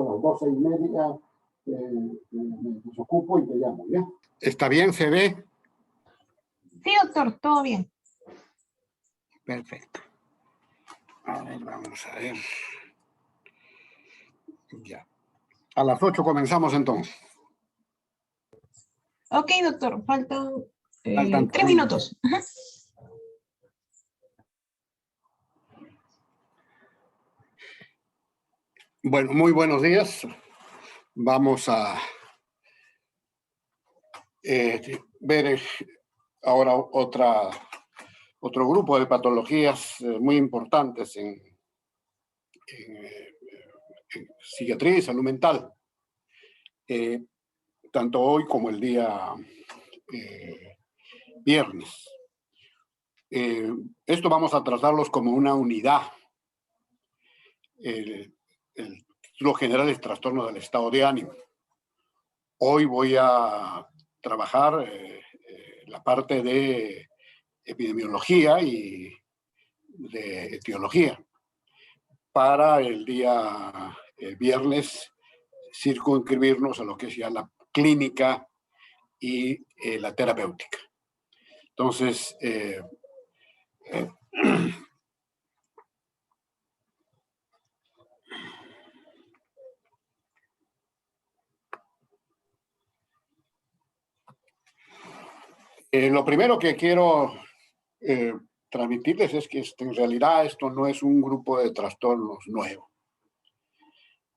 a las 12:30 me desocupo y te llamo, ¿ya? ¿Está bien, CB? Sí, doctor, todo bien. Perfecto. A ver, vamos a ver. Ya. A las 8 comenzamos entonces. Ok, doctor, faltan Faltan 3 minutos. Ajá. Bueno, muy buenos días. Vamos a ver ahora otro grupo de patologías muy importantes en psiquiatría y salud mental, tanto hoy como el día viernes. Esto vamos a tratarlos como una unidad. El título general es trastorno del estado de ánimo. Hoy voy a trabajar la parte de epidemiología y de etiología. Para el día viernes circunscribirnos a lo que es ya la clínica y la terapéutica. Entonces, lo primero que quiero transmitirles es que en realidad esto no es un grupo de trastornos nuevo.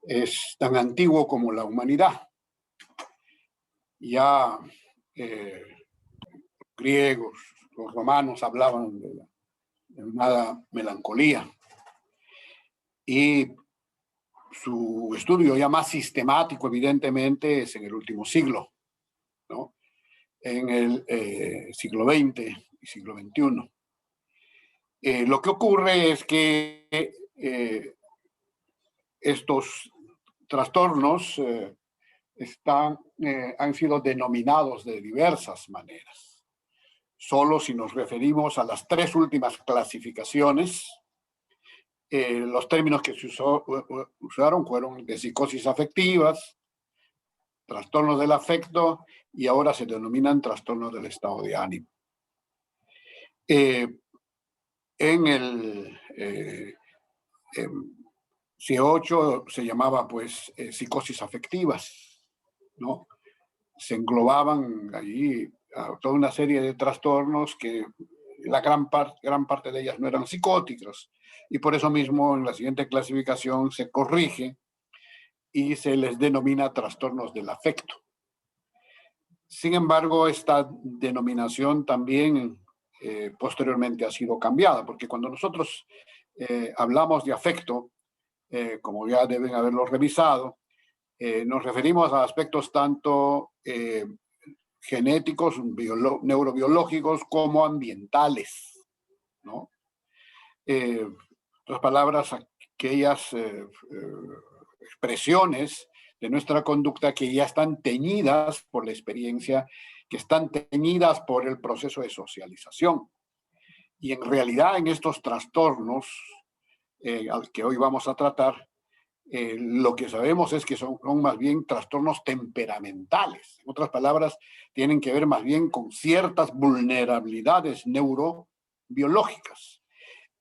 Es tan antiguo como la humanidad. Ya griegos, los romanos hablaban de la llamada melancolía. Y su estudio ya más sistemático, evidentemente, es en el último siglo, ¿no? En el siglo XX y siglo XXI. Lo que ocurre es que estos trastornos han sido denominados de diversas maneras. Solo si nos referimos a las 3 últimas clasificaciones, los términos que se usaron fueron de psicosis afectivas, trastornos del afecto y ahora se denominan trastornos del estado de ánimo. En el C8 se llamaba pues psicosis afectivas, ¿no? Se englobaban allí toda una serie de trastornos que la gran parte de ellas no eran psicóticas y por eso mismo en la siguiente clasificación se corrige y se les denomina trastornos del afecto. Sin embargo, esta denominación también posteriormente ha sido cambiada, porque cuando nosotros hablamos de afecto, como ya deben haberlo revisado, nos referimos a aspectos tanto genéticos, neurobiológicos, como ambientales, ¿no? Otras palabras, aquellas expresiones de nuestra conducta que ya están teñidas por la experiencia, que están teñidas por el proceso de socialización. Y en realidad en estos trastornos al que hoy vamos a tratar, lo que sabemos es que son más bien trastornos temperamentales. En otras palabras, tienen que ver más bien con ciertas vulnerabilidades neurobiológicas.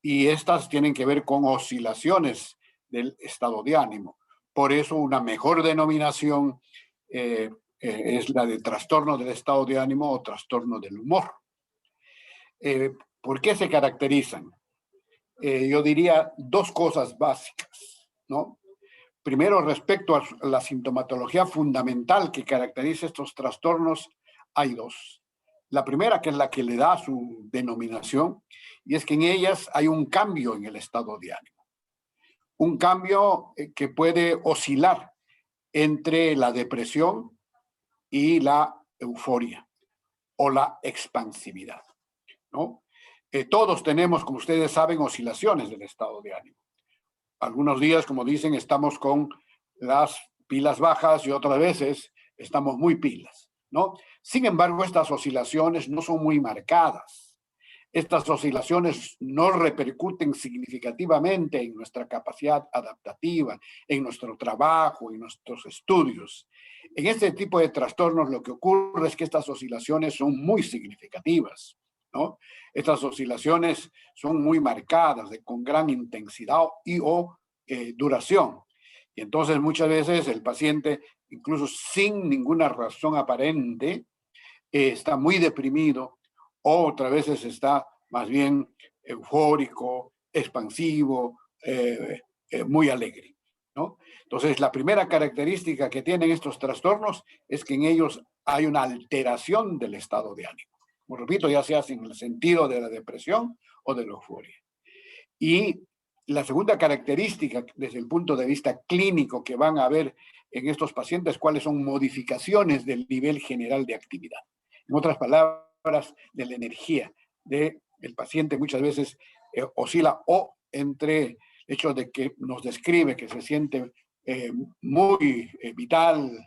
Y estas tienen que ver con oscilaciones del estado de ánimo. Por eso una mejor denominación es la de trastorno del estado de ánimo o trastorno del humor. ¿Por qué se caracterizan? Yo diría 2 cosas básicas, ¿no? Primero, respecto a la sintomatología fundamental que caracteriza estos trastornos, hay 2. La primera, que es la que le da su denominación, y es que en ellas hay un cambio en el estado de ánimo. Un cambio que puede oscilar entre la depresión y la euforia o la expansividad, ¿no? Todos tenemos, como ustedes saben, oscilaciones del estado de ánimo. Algunos días, como dicen, estamos con las pilas bajas y otras veces estamos muy pilas, ¿no? Sin embargo, estas oscilaciones no son muy marcadas. Estas oscilaciones no repercuten significativamente en nuestra capacidad adaptativa, en nuestro trabajo, en nuestros estudios. En este tipo de trastornos lo que ocurre es que estas oscilaciones son muy significativas, ¿no? Estas oscilaciones son muy marcadas, con gran intensidad y o duración. Y entonces muchas veces el paciente, incluso sin ninguna razón aparente, está muy deprimido o otras veces está más bien eufórico, expansivo, muy alegre, ¿no? Entonces, la primera característica que tienen estos trastornos es que en ellos hay una alteración del estado de ánimo. Como repito, ya sea en el sentido de la depresión o de la euforia. Y la segunda característica desde el punto de vista clínico que van a ver en estos pacientes, cuáles son modificaciones del nivel general de actividad. En otras palabras, de la energía del paciente muchas veces oscila o entre el hecho de que nos describe que se siente muy vital,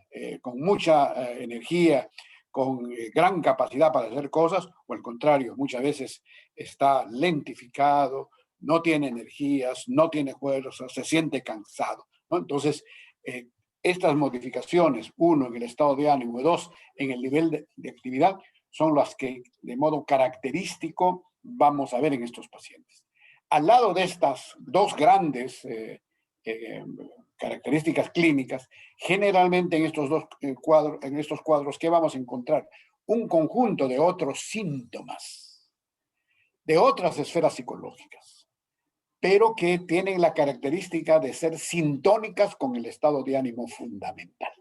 con mucha energía, con gran capacidad para hacer cosas, o al contrario, muchas veces está lentificado, no tiene energías, no tiene fuerza, se siente cansado, ¿no? Entonces, estas modificaciones, uno, en el estado de ánimo, y dos, en el nivel de actividad, son las que de modo característico vamos a ver en estos pacientes. Al lado de estas dos grandes características clínicas, generalmente en estos cuadros, ¿qué vamos a encontrar? Un conjunto de otros síntomas, de otras esferas psicológicas, pero que tienen la característica de ser sintónicas con el estado de ánimo fundamental.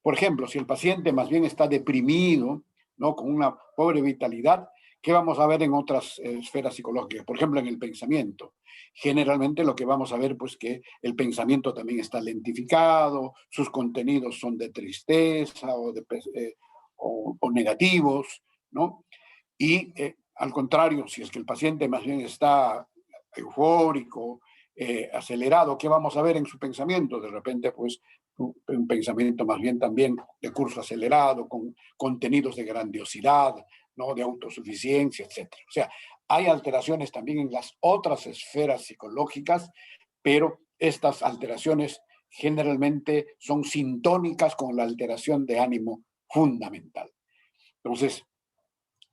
Por ejemplo, si el paciente más bien está deprimido, ¿no?, con una pobre vitalidad, ¿qué vamos a ver en otras esferas psicológicas? Por ejemplo, en el pensamiento. Generalmente lo que vamos a ver, pues, que el pensamiento también está lentificado, sus contenidos son de tristeza o negativos, ¿no? Y al contrario, si es que el paciente más bien está eufórico, acelerado, ¿qué vamos a ver en su pensamiento? De repente, pues, un pensamiento más bien también de curso acelerado, con contenidos de grandiosidad, ¿no?, de autosuficiencia, etc. O sea, hay alteraciones también en las otras esferas psicológicas, pero estas alteraciones generalmente son sintónicas con la alteración de ánimo fundamental. Entonces,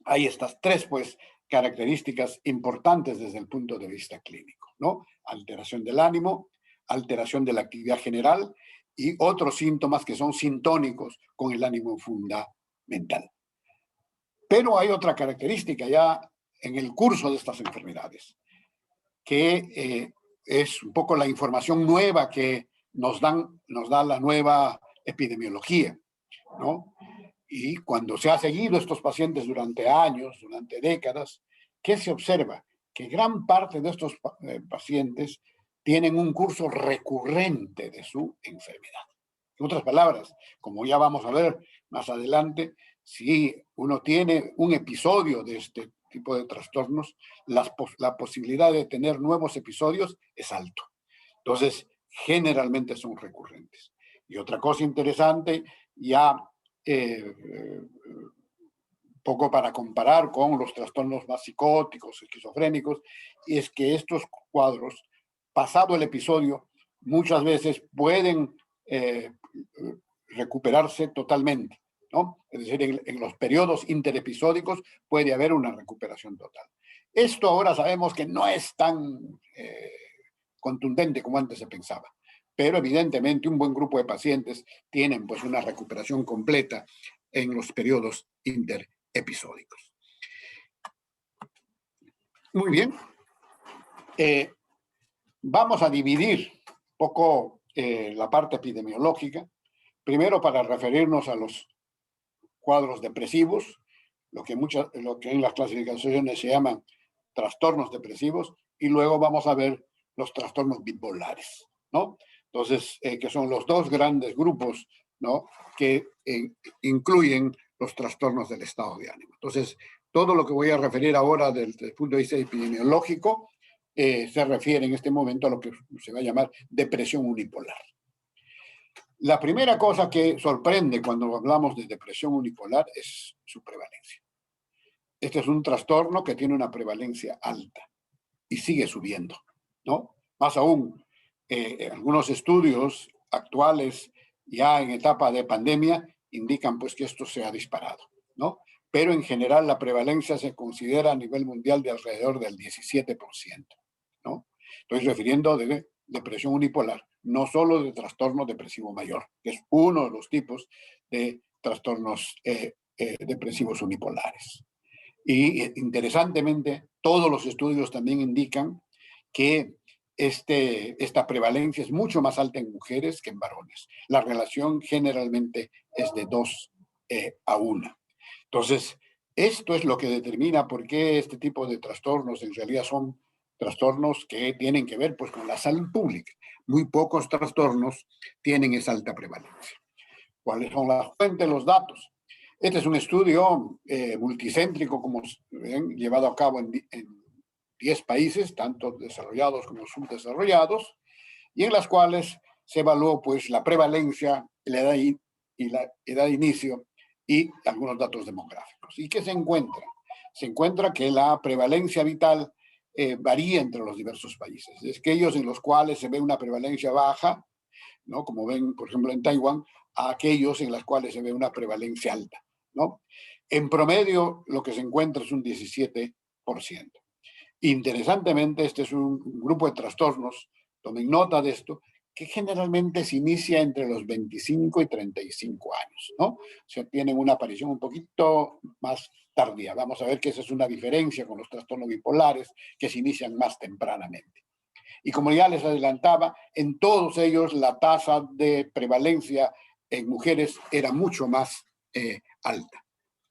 hay estas tres, pues, características importantes desde el punto de vista clínico, ¿no? Alteración del ánimo, alteración de la actividad general y otros síntomas que son sintónicos con el ánimo fundamental. Pero hay otra característica ya en el curso de estas enfermedades, que es un poco la información nueva que nos da la nueva epidemiología, ¿no? Y cuando se ha seguido estos pacientes durante años, durante décadas, ¿qué se observa? Que gran parte de estos pacientes tienen un curso recurrente de su enfermedad. En otras palabras, como ya vamos a ver más adelante, si uno tiene un episodio de este tipo de trastornos, la posibilidad de tener nuevos episodios es alto. Entonces, generalmente son recurrentes. Y otra cosa interesante, ya poco para comparar con los trastornos más psicóticos, esquizofrénicos, es que estos cuadros, pasado el episodio, muchas veces pueden recuperarse totalmente, ¿no? Es decir, en los periodos interepisódicos puede haber una recuperación total. Esto ahora sabemos que no es tan contundente como antes se pensaba, pero evidentemente un buen grupo de pacientes tienen, pues, una recuperación completa en los periodos interepisódicos. Muy bien. Vamos a dividir un poco la parte epidemiológica, primero para referirnos a los cuadros depresivos, lo que en las clasificaciones se llaman trastornos depresivos, y luego vamos a ver los trastornos bipolares, ¿no? Entonces, que son los dos grandes grupos, ¿no?, que incluyen los trastornos del estado de ánimo. Entonces, todo lo que voy a referir ahora desde el punto de vista epidemiológico se refiere en este momento a lo que se va a llamar depresión unipolar. La primera cosa que sorprende cuando hablamos de depresión unipolar es su prevalencia. este es un trastorno que tiene una prevalencia alta y sigue subiendo, ¿no? Más aún, algunos estudios actuales ya en etapa de pandemia indican pues que esto se ha disparado, ¿no? Pero en general la prevalencia se considera a nivel mundial de alrededor del 17%, ¿no? Estoy refiriendo de depresión unipolar, no solo de trastorno depresivo mayor, que es uno de los tipos de trastornos depresivos unipolares. Y interesantemente, todos los estudios también indican que esta prevalencia es mucho más alta en mujeres que en varones. La relación generalmente es de 2 a 1. Entonces, esto es lo que determina por qué este tipo de trastornos en realidad son trastornos que tienen que ver pues, con la salud pública. Muy pocos trastornos tienen esa alta prevalencia. ¿Cuáles son las fuentes, los datos? Este es un estudio multicéntrico, como ven, llevado a cabo en 10 países, tanto desarrollados como subdesarrollados, y en las cuales se evaluó pues, la prevalencia, la edad y la edad de inicio y algunos datos demográficos. ¿Y qué se encuentra? Se encuentra que la prevalencia vital varía entre los diversos países. Es que aquellos en los cuales se ve una prevalencia baja, ¿no? Como ven, por ejemplo, en Taiwán, a aquellos en los cuales se ve una prevalencia alta, ¿no? En promedio, lo que se encuentra es un 17%. Interesantemente, este es un grupo de trastornos, tomen nota de esto, que generalmente se inicia entre los 25 y 35 años, ¿no? O sea, tienen una aparición un poquito más tardía. Vamos a ver que esa es una diferencia con los trastornos bipolares, que se inician más tempranamente. Y como ya les adelantaba, en todos ellos la tasa de prevalencia en mujeres era mucho más alta,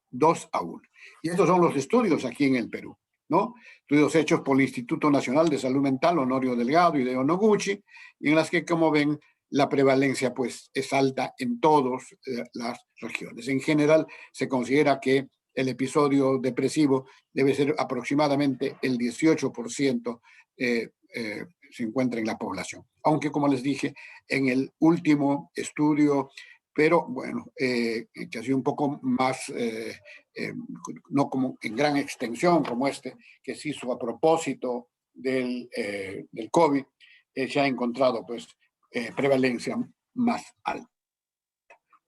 2 a 1. Y estos son los estudios aquí en el Perú, ¿no? Estudios hechos por el Instituto Nacional de Salud Mental, Honorio Delgado y de Onoguchi, y en las que, como ven, la prevalencia pues es alta en todas las regiones. En general, se considera que el episodio depresivo debe ser aproximadamente el 18% se encuentra en la población. Aunque, como les dije, en el último estudio, pero bueno, que ha sido un poco más, no como en gran extensión como este, que se hizo a propósito del COVID, se ha encontrado pues prevalencia más alta.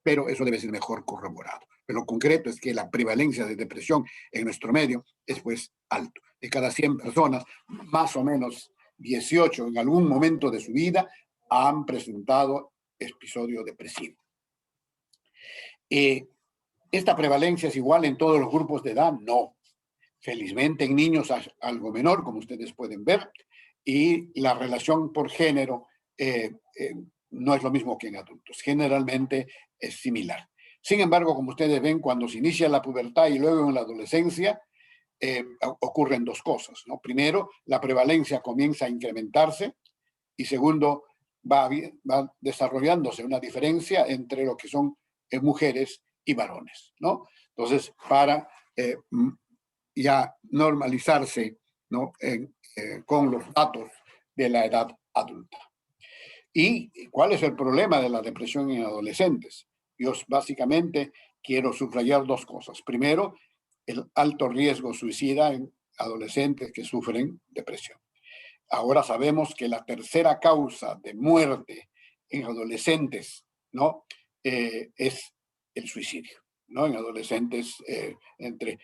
Pero eso debe ser mejor corroborado. Pero lo concreto es que la prevalencia de depresión en nuestro medio es pues alto. De cada 100 personas, más o menos 18 en algún momento de su vida han presentado episodio depresivo. ¿Esta prevalencia es igual en todos los grupos de edad? No. Felizmente en niños es algo menor, como ustedes pueden ver, y la relación por género no es lo mismo que en adultos. Generalmente es similar. Sin embargo, como ustedes ven, cuando se inicia la pubertad y luego en la adolescencia, ocurren dos cosas, ¿no? Primero, la prevalencia comienza a incrementarse y segundo, va desarrollándose una diferencia entre lo que son mujeres y varones, ¿no? Entonces, para ya normalizarse, ¿no? Con los datos de la edad adulta. ¿Y cuál es el problema de la depresión en adolescentes? Yo básicamente quiero subrayar dos cosas. Primero, el alto riesgo suicida en adolescentes que sufren depresión. Ahora sabemos que la tercera causa de muerte en adolescentes, ¿no? Es el suicidio, ¿no? En adolescentes entre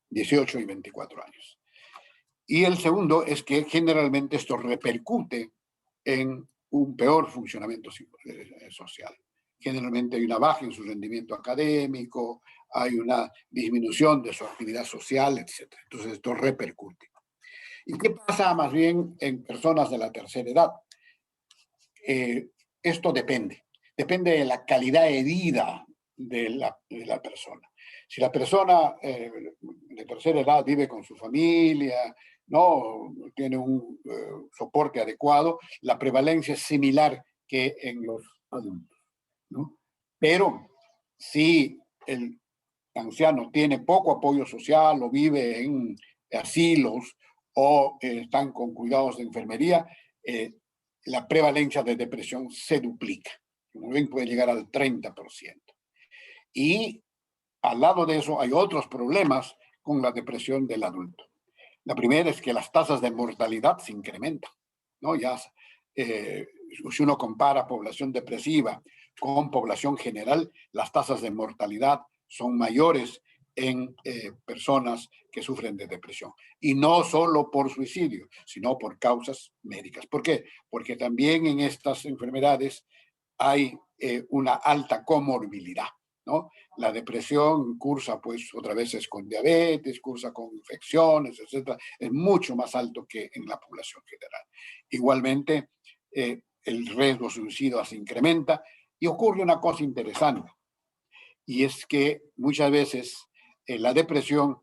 18 y 24 años. Y el segundo es que generalmente esto repercute en un peor funcionamiento social. Generalmente hay una baja en su rendimiento académico, hay una disminución de su actividad social, etc. Entonces esto repercute. ¿Y qué pasa más bien en personas de la tercera edad? Esto depende de la calidad de vida de la persona. Si la persona de tercera edad vive con su familia, no tiene un soporte adecuado, la prevalencia es similar que en los adultos, ¿no? Pero si el anciano tiene poco apoyo social o vive en asilos o están con cuidados de enfermería, la prevalencia de depresión se duplica. Como ven, puede llegar al 30%. Y al lado de eso hay otros problemas con la depresión del adulto. La primera es que las tasas de mortalidad se incrementan, ¿no? Ya, si uno compara población depresiva con población general, las tasas de mortalidad son mayores en personas que sufren de depresión. Y no solo por suicidio, sino por causas médicas. ¿Por qué? Porque también en estas enfermedades hay una alta comorbilidad, ¿no? La depresión cursa, pues, otras veces con diabetes, cursa con infecciones, etcétera. Es mucho más alto que en la población general. Igualmente, el riesgo suicida se incrementa y ocurre una cosa interesante, y es que muchas veces la depresión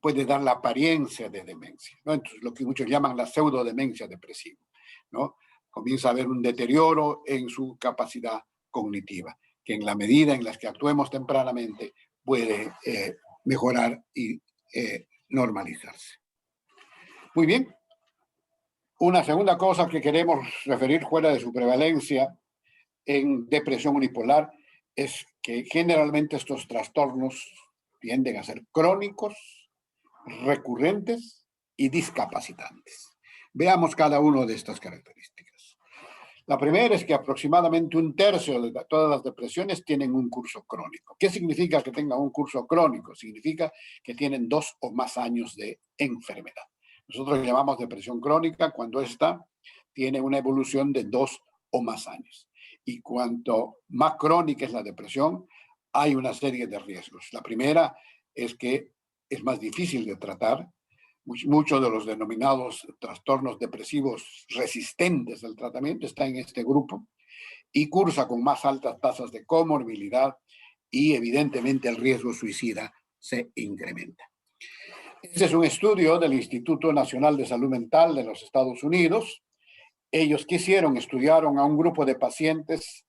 puede dar la apariencia de demencia, ¿no? Entonces, lo que muchos llaman la pseudodemencia depresiva, ¿no? Comienza a haber un deterioro en su capacidad cognitiva, que en la medida en la que actuemos tempranamente puede mejorar y normalizarse. Muy bien. Una segunda cosa que queremos referir fuera de su prevalencia en depresión unipolar es que generalmente estos trastornos tienden a ser crónicos, recurrentes y discapacitantes. Veamos cada una de estas características. La primera es que aproximadamente 1/3 de todas las depresiones tienen un curso crónico. ¿Qué significa que tengan un curso crónico? Significa que tienen 2 o más años de enfermedad. Nosotros llamamos depresión crónica cuando esta tiene una evolución de 2 o más años. Y cuanto más crónica es la depresión, hay una serie de riesgos. La primera es que es más difícil de tratar. Muchos de los denominados trastornos depresivos resistentes al tratamiento están en este grupo y cursa con más altas tasas de comorbilidad y evidentemente el riesgo suicida se incrementa. Este es un estudio del Instituto Nacional de Salud Mental de los Estados Unidos. Ellos estudiaron a un grupo de pacientes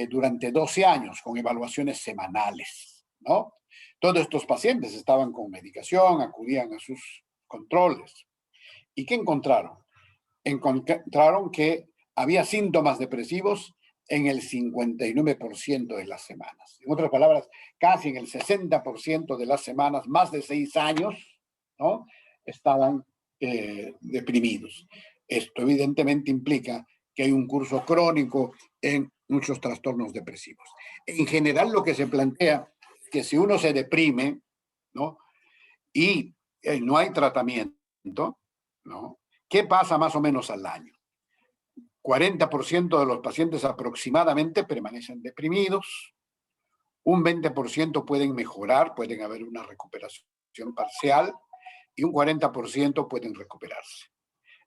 durante 12 años con evaluaciones semanales, ¿no? Todos estos pacientes estaban con medicación, acudían a sus controles. ¿Y qué encontraron? Encontraron que había síntomas depresivos en el 59% de las semanas. En otras palabras, casi en el 60% de las semanas, más de 6 años, ¿no? Estaban deprimidos. Esto evidentemente implica que hay un curso crónico en muchos trastornos depresivos. En general, lo que se plantea es que si uno se deprime, ¿no? Y no hay tratamiento, ¿no? ¿Qué pasa más o menos al año? 40% de los pacientes aproximadamente permanecen deprimidos, un 20% pueden mejorar, pueden haber una recuperación parcial y un 40% pueden recuperarse.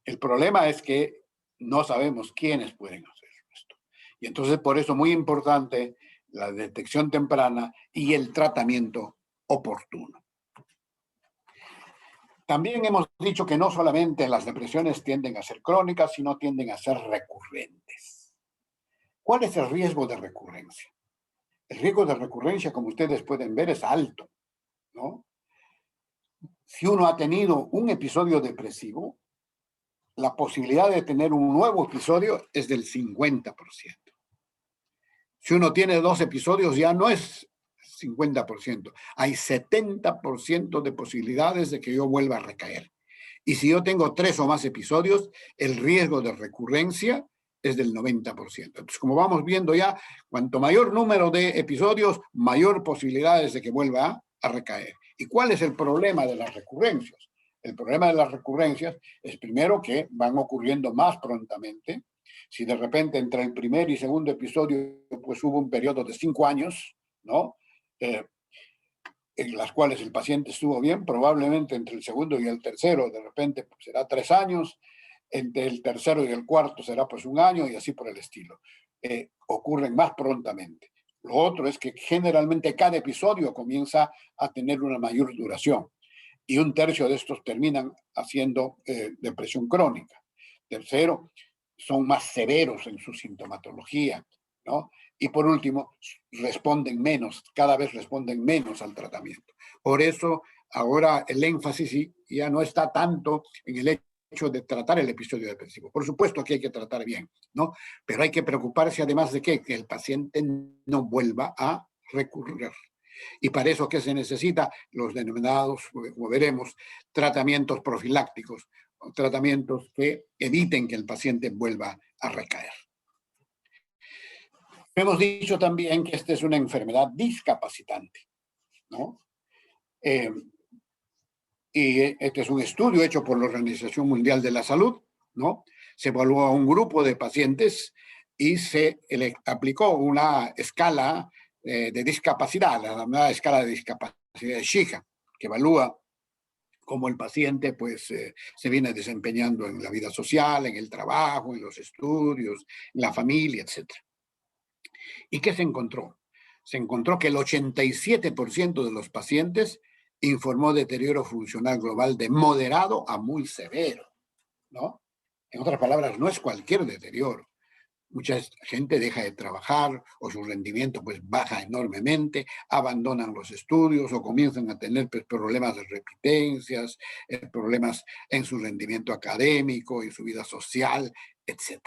El problema es que no sabemos quiénes pueden hacer esto. Y entonces por eso es muy importante la detección temprana y el tratamiento oportuno. También hemos dicho que no solamente las depresiones tienden a ser crónicas, sino tienden a ser recurrentes. ¿Cuál es el riesgo de recurrencia? El riesgo de recurrencia, como ustedes pueden ver, es alto, ¿no? Si uno ha tenido un episodio depresivo, la posibilidad de tener un nuevo episodio es del 50%. Si uno tiene 2 episodios, ya no es 50%. Hay 70% de posibilidades de que yo vuelva a recaer. Y si yo tengo 3 o más episodios, el riesgo de recurrencia es del 90%. Entonces, como vamos viendo ya, cuanto mayor número de episodios, mayor posibilidades de que vuelva a recaer. ¿Y cuál es el problema de las recurrencias? El problema de las recurrencias es primero que van ocurriendo más prontamente. Si de repente entre el primer y segundo episodio pues hubo un periodo de 5 años, ¿no? En las cuales el paciente estuvo bien, probablemente entre el segundo y el tercero de repente pues, será 3 años, entre el tercero y el cuarto será pues 1 año y así por el estilo. Ocurren más prontamente. Lo otro es que generalmente cada episodio comienza a tener una mayor duración y 1/3 de estos terminan haciendo depresión crónica. Tercero, son más severos en su sintomatología, ¿no? Y por último, cada vez responden menos al tratamiento. Por eso ahora el énfasis ya no está tanto en el hecho de tratar el episodio depresivo. Por supuesto que hay que tratar bien, ¿no? Pero hay que preocuparse además de que el paciente no vuelva a recurrir. Y para eso, ¿qué se necesita? Los denominados, como veremos, tratamientos profilácticos, o tratamientos que eviten que el paciente vuelva a recaer. Hemos dicho también que esta es una enfermedad discapacitante, ¿no? Y este es un estudio hecho por la Organización Mundial de la Salud, ¿no? Se evaluó a un grupo de pacientes y se le aplicó una escala de discapacidad, la llamada escala de discapacidad de Shiga, que evalúa cómo el paciente pues, se viene desempeñando en la vida social, en el trabajo, en los estudios, en la familia, etc. ¿Y qué se encontró? Se encontró que el 87% de los pacientes informó deterioro funcional global de moderado a muy severo, ¿no? En otras palabras, no es cualquier deterioro. Mucha gente deja de trabajar o su rendimiento pues baja enormemente, abandonan los estudios o comienzan a tener pues, problemas de repitencias, problemas en su rendimiento académico, en su vida social, etc.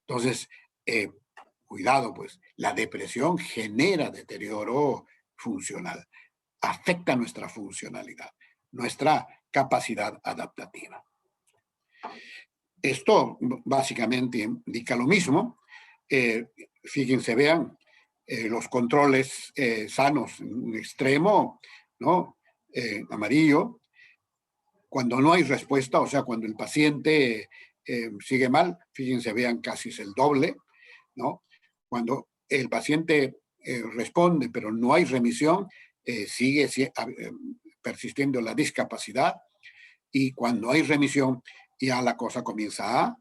Entonces, cuidado, pues, la depresión genera deterioro funcional, afecta nuestra funcionalidad, nuestra capacidad adaptativa. Esto básicamente indica lo mismo. Fíjense, vean, los controles sanos en un extremo, ¿no? Amarillo. Cuando no hay respuesta, o sea, cuando el paciente sigue mal, fíjense, vean, casi es el doble, ¿no? Cuando el paciente responde, pero no hay remisión, sigue persistiendo la discapacidad, y cuando hay remisión, ya la cosa comienza a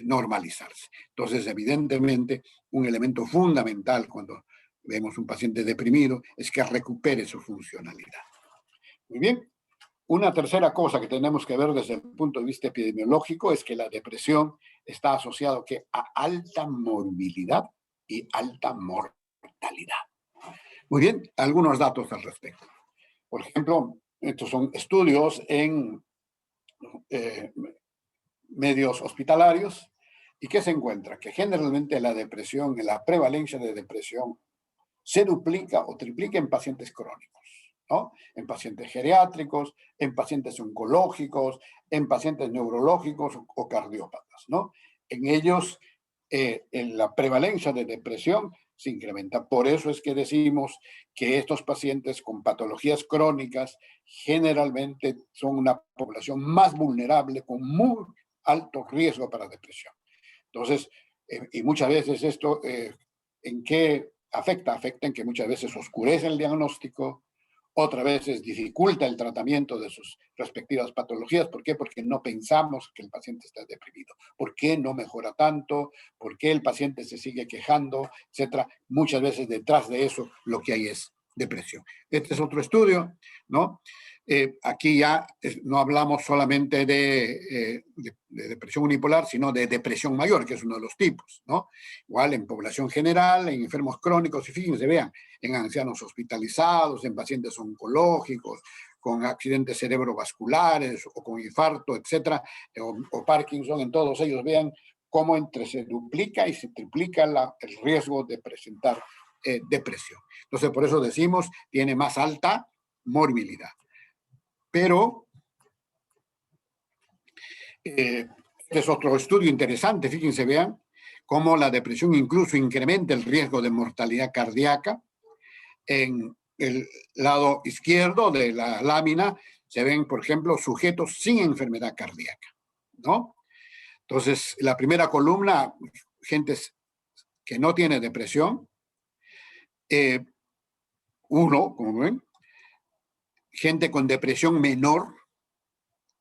normalizarse. Entonces, evidentemente, un elemento fundamental cuando vemos un paciente deprimido es que recupere su funcionalidad. Muy bien. Una tercera cosa que tenemos que ver desde el punto de vista epidemiológico es que la depresión está asociada a alta morbilidad y alta mortalidad. Muy bien, algunos datos al respecto. Por ejemplo, estos son estudios en medios hospitalarios. ¿Y qué se encuentra? Que generalmente la depresión, la prevalencia de depresión se duplica o triplica en pacientes crónicos, ¿no? En pacientes geriátricos, en pacientes oncológicos, en pacientes neurológicos o cardiópatas, ¿no? En ellos, en la prevalencia de depresión se incrementa. Por eso es que decimos que estos pacientes con patologías crónicas generalmente son una población más vulnerable, con muy alto riesgo para depresión. Entonces, y muchas veces esto, ¿en qué afecta? Afecta en que muchas veces oscurece el diagnóstico, otras veces dificulta el tratamiento de sus respectivas patologías. ¿Por qué? Porque no pensamos que el paciente está deprimido. ¿Por qué no mejora tanto? ¿Por qué el paciente se sigue quejando? Etcétera. Muchas veces detrás de eso lo que hay es depresión. Este es otro estudio, ¿no? Aquí ya no hablamos solamente de depresión unipolar, sino de depresión mayor, que es uno de los tipos, ¿no? Igual en población general, en enfermos crónicos, y fíjense, vean, en ancianos hospitalizados, en pacientes oncológicos, con accidentes cerebrovasculares o con infarto, etcétera, o Parkinson, en todos ellos vean cómo entre se duplica y se triplica el riesgo de presentar depresión. Entonces, por eso decimos, tiene más alta morbilidad. Pero este es otro estudio interesante, fíjense, vean, cómo la depresión incluso incrementa el riesgo de mortalidad cardíaca. En el lado izquierdo de la lámina se ven, por ejemplo, sujetos sin enfermedad cardíaca, ¿no? Entonces, la primera columna, gente que no tiene depresión, como ven, gente con depresión menor,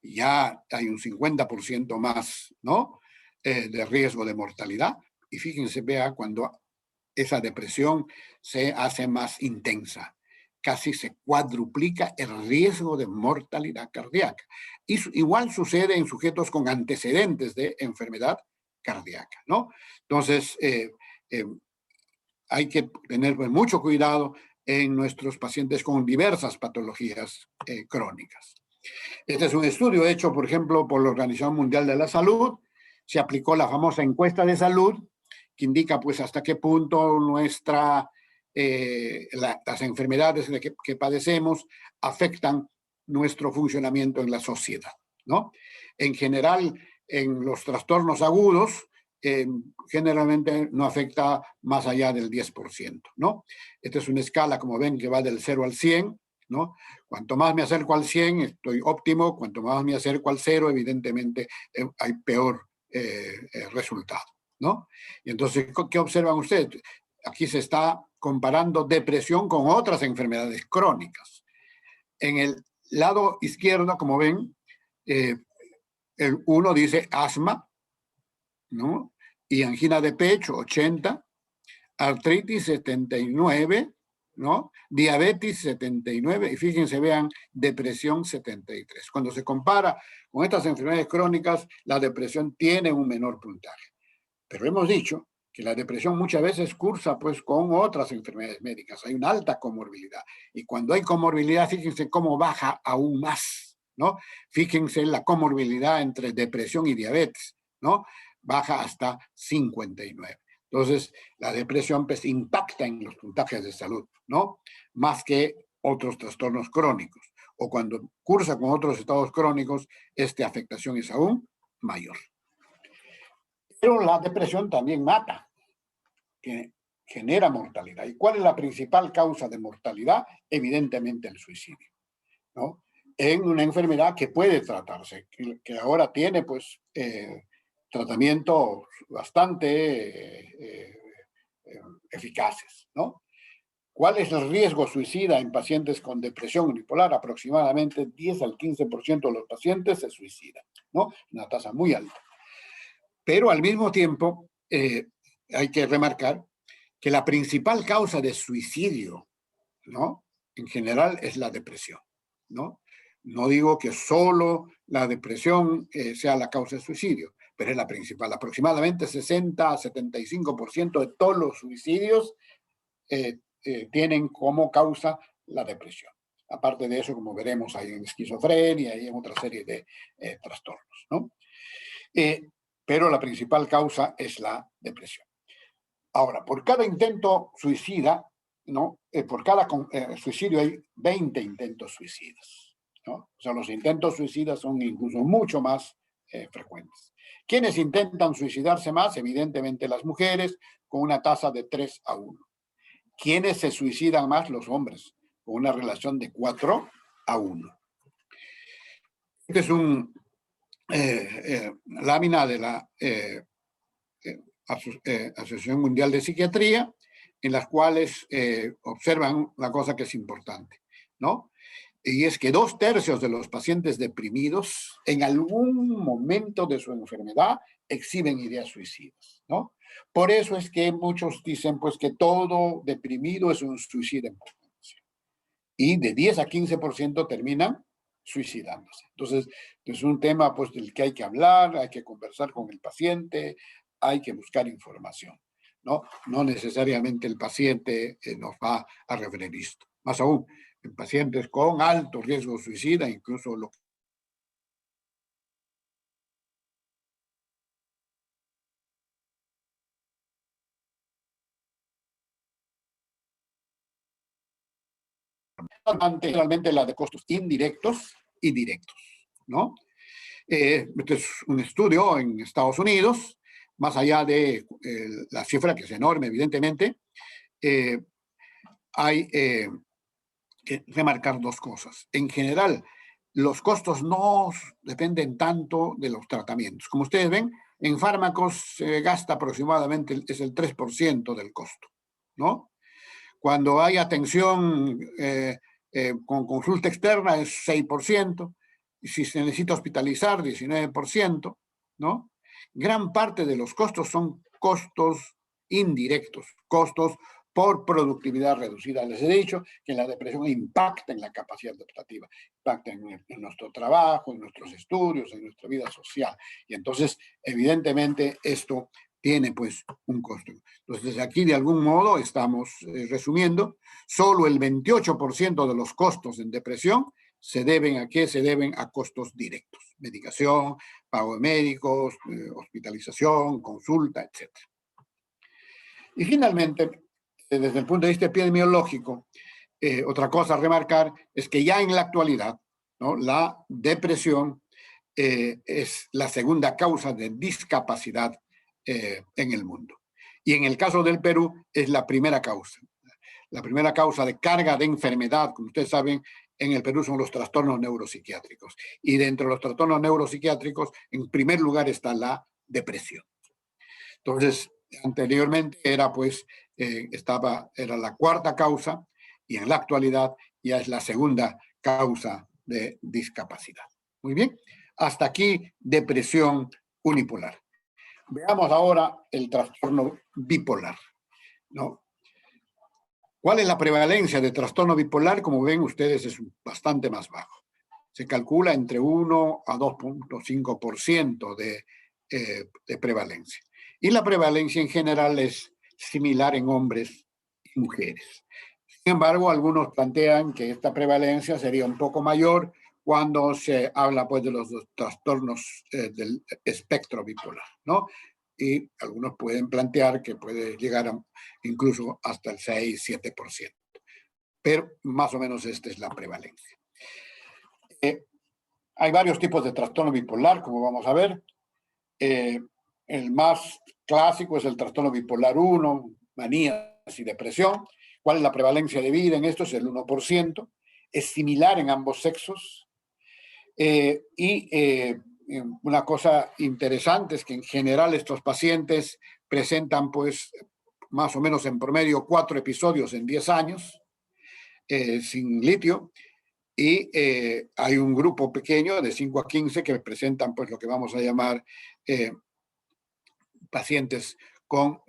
ya hay un 50% más, ¿no? De riesgo de mortalidad. Y fíjense, vea, cuando esa depresión se hace más intensa, casi se cuadruplica el riesgo de mortalidad cardíaca. Y igual sucede en sujetos con antecedentes de enfermedad cardíaca, ¿no? Entonces, hay que tener mucho cuidado en nuestros pacientes con diversas patologías crónicas. Este es un estudio hecho, por ejemplo, por la Organización Mundial de la Salud. Se aplicó la famosa encuesta de salud, que indica pues hasta qué punto nuestra las enfermedades que padecemos afectan nuestro funcionamiento en la sociedad, ¿no? En general, en los trastornos agudos, generalmente no afecta más allá del 10%, ¿no? Esta es una escala, como ven, que va del 0 al 100, ¿no? Cuanto más me acerco al 100, estoy óptimo. Cuanto más me acerco al 0, evidentemente hay peor resultado, ¿no? Y entonces, ¿qué observan ustedes? Aquí se está comparando depresión con otras enfermedades crónicas. En el lado izquierdo, como ven, el 1 dice asma, ¿no? Y angina de pecho, 80, artritis, 79, ¿no? Diabetes, 79, y fíjense, vean, depresión, 73. Cuando se compara con estas enfermedades crónicas, la depresión tiene un menor puntaje. Pero hemos dicho que la depresión muchas veces cursa pues con otras enfermedades médicas. Hay una alta comorbilidad. Y cuando hay comorbilidad, fíjense cómo baja aún más, ¿no? Fíjense en la comorbilidad entre depresión y diabetes, ¿no? Baja hasta 59. Entonces, la depresión pues impacta en los puntajes de salud, ¿no? Más que otros trastornos crónicos. O cuando cursa con otros estados crónicos, esta afectación es aún mayor. Pero la depresión también mata, que genera mortalidad. ¿Y cuál es la principal causa de mortalidad? Evidentemente el suicidio, ¿no? En una enfermedad que puede tratarse, que ahora tiene pues tratamientos bastante eficaces, ¿no? ¿Cuál es el riesgo suicida en pacientes con depresión unipolar? Aproximadamente 10 al 15% de los pacientes se suicidan, ¿no? Una tasa muy alta. Pero al mismo tiempo, hay que remarcar que la principal causa de suicidio, ¿no? En general es la depresión, ¿no? No digo que solo la depresión sea la causa de suicidio, pero es la principal. Aproximadamente 60 a 75% de todos los suicidios tienen como causa la depresión. Aparte de eso, como veremos, hay en esquizofrenia y en otra serie de trastornos, ¿no? Pero la principal causa es la depresión. Ahora, por cada intento suicida, ¿no? Por cada suicidio hay 20 intentos suicidas, ¿no? O sea, los intentos suicidas son incluso mucho más frecuentes. ¿Quiénes intentan suicidarse más? Evidentemente las mujeres, con una tasa de 3 a 1. ¿Quiénes se suicidan más? Los hombres, con una relación de 4 a 1. Este es un lámina de la Asociación Mundial de Psiquiatría, en las cuales observan una cosa que es importante, ¿no? Y es que 2/3 de los pacientes deprimidos en algún momento de su enfermedad exhiben ideas suicidas, ¿no? Por eso es que muchos dicen pues que todo deprimido es un suicida en potencia. Y de 10 a 15% terminan suicidándose. Entonces, es un tema pues del que hay que hablar, hay que conversar con el paciente, hay que buscar información, ¿no? No necesariamente el paciente nos va a referir esto. Más aún, en pacientes con alto riesgo suicida, incluso lo realmente la de costos indirectos y directos, ¿no? Este es un estudio en Estados Unidos, más allá de la cifra que es enorme, evidentemente, hay que remarcar dos cosas. En general, los costos no dependen tanto de los tratamientos. Como ustedes ven, en fármacos se gasta aproximadamente, es el 3% del costo, ¿no? Cuando hay atención con consulta externa es 6%, y si se necesita hospitalizar, 19%, ¿no? Gran parte de los costos son costos indirectos, costos por productividad reducida. Les he dicho que la depresión impacta en la capacidad adaptativa, impacta en nuestro trabajo, en nuestros estudios, en nuestra vida social. Y entonces, evidentemente, esto tiene pues un costo. Entonces, aquí de algún modo estamos resumiendo, solo el 28% de los costos en depresión se deben a qué? Se deben a costos directos, medicación, pago de médicos, hospitalización, consulta, etc. Y finalmente, desde el punto de vista epidemiológico, otra cosa a remarcar es que ya en la actualidad, ¿no?, la depresión es la segunda causa de discapacidad en el mundo. Y en el caso del Perú es la primera causa. La primera causa de carga de enfermedad, como ustedes saben, en el Perú son los trastornos neuropsiquiátricos. Y dentro de los trastornos neuropsiquiátricos, en primer lugar está la depresión. Entonces, anteriormente era era la cuarta causa y en la actualidad ya es la segunda causa de discapacidad. Muy bien, hasta aquí depresión unipolar. Veamos ahora el trastorno bipolar, ¿no? ¿Cuál es la prevalencia de trastorno bipolar? Como ven ustedes, es bastante más bajo. Se calcula entre 1 a 2.5% de prevalencia. Y la prevalencia en general es similar en hombres y mujeres. Sin embargo, algunos plantean que esta prevalencia sería un poco mayor cuando se habla pues de los trastornos del espectro bipolar, ¿no? Y algunos pueden plantear que puede llegar incluso hasta el 6-7%. Pero más o menos esta es la prevalencia. Hay varios tipos de trastorno bipolar, como vamos a ver. El más clásico es el trastorno bipolar 1, manías y depresión. ¿Cuál es la prevalencia de vida en esto? Es el 1%. Es similar en ambos sexos. Una cosa interesante es que en general estos pacientes presentan pues más o menos en promedio 4 episodios en 10 años sin litio. Y hay un grupo pequeño de 5 a 15 que presentan pues lo que vamos a llamar pacientes con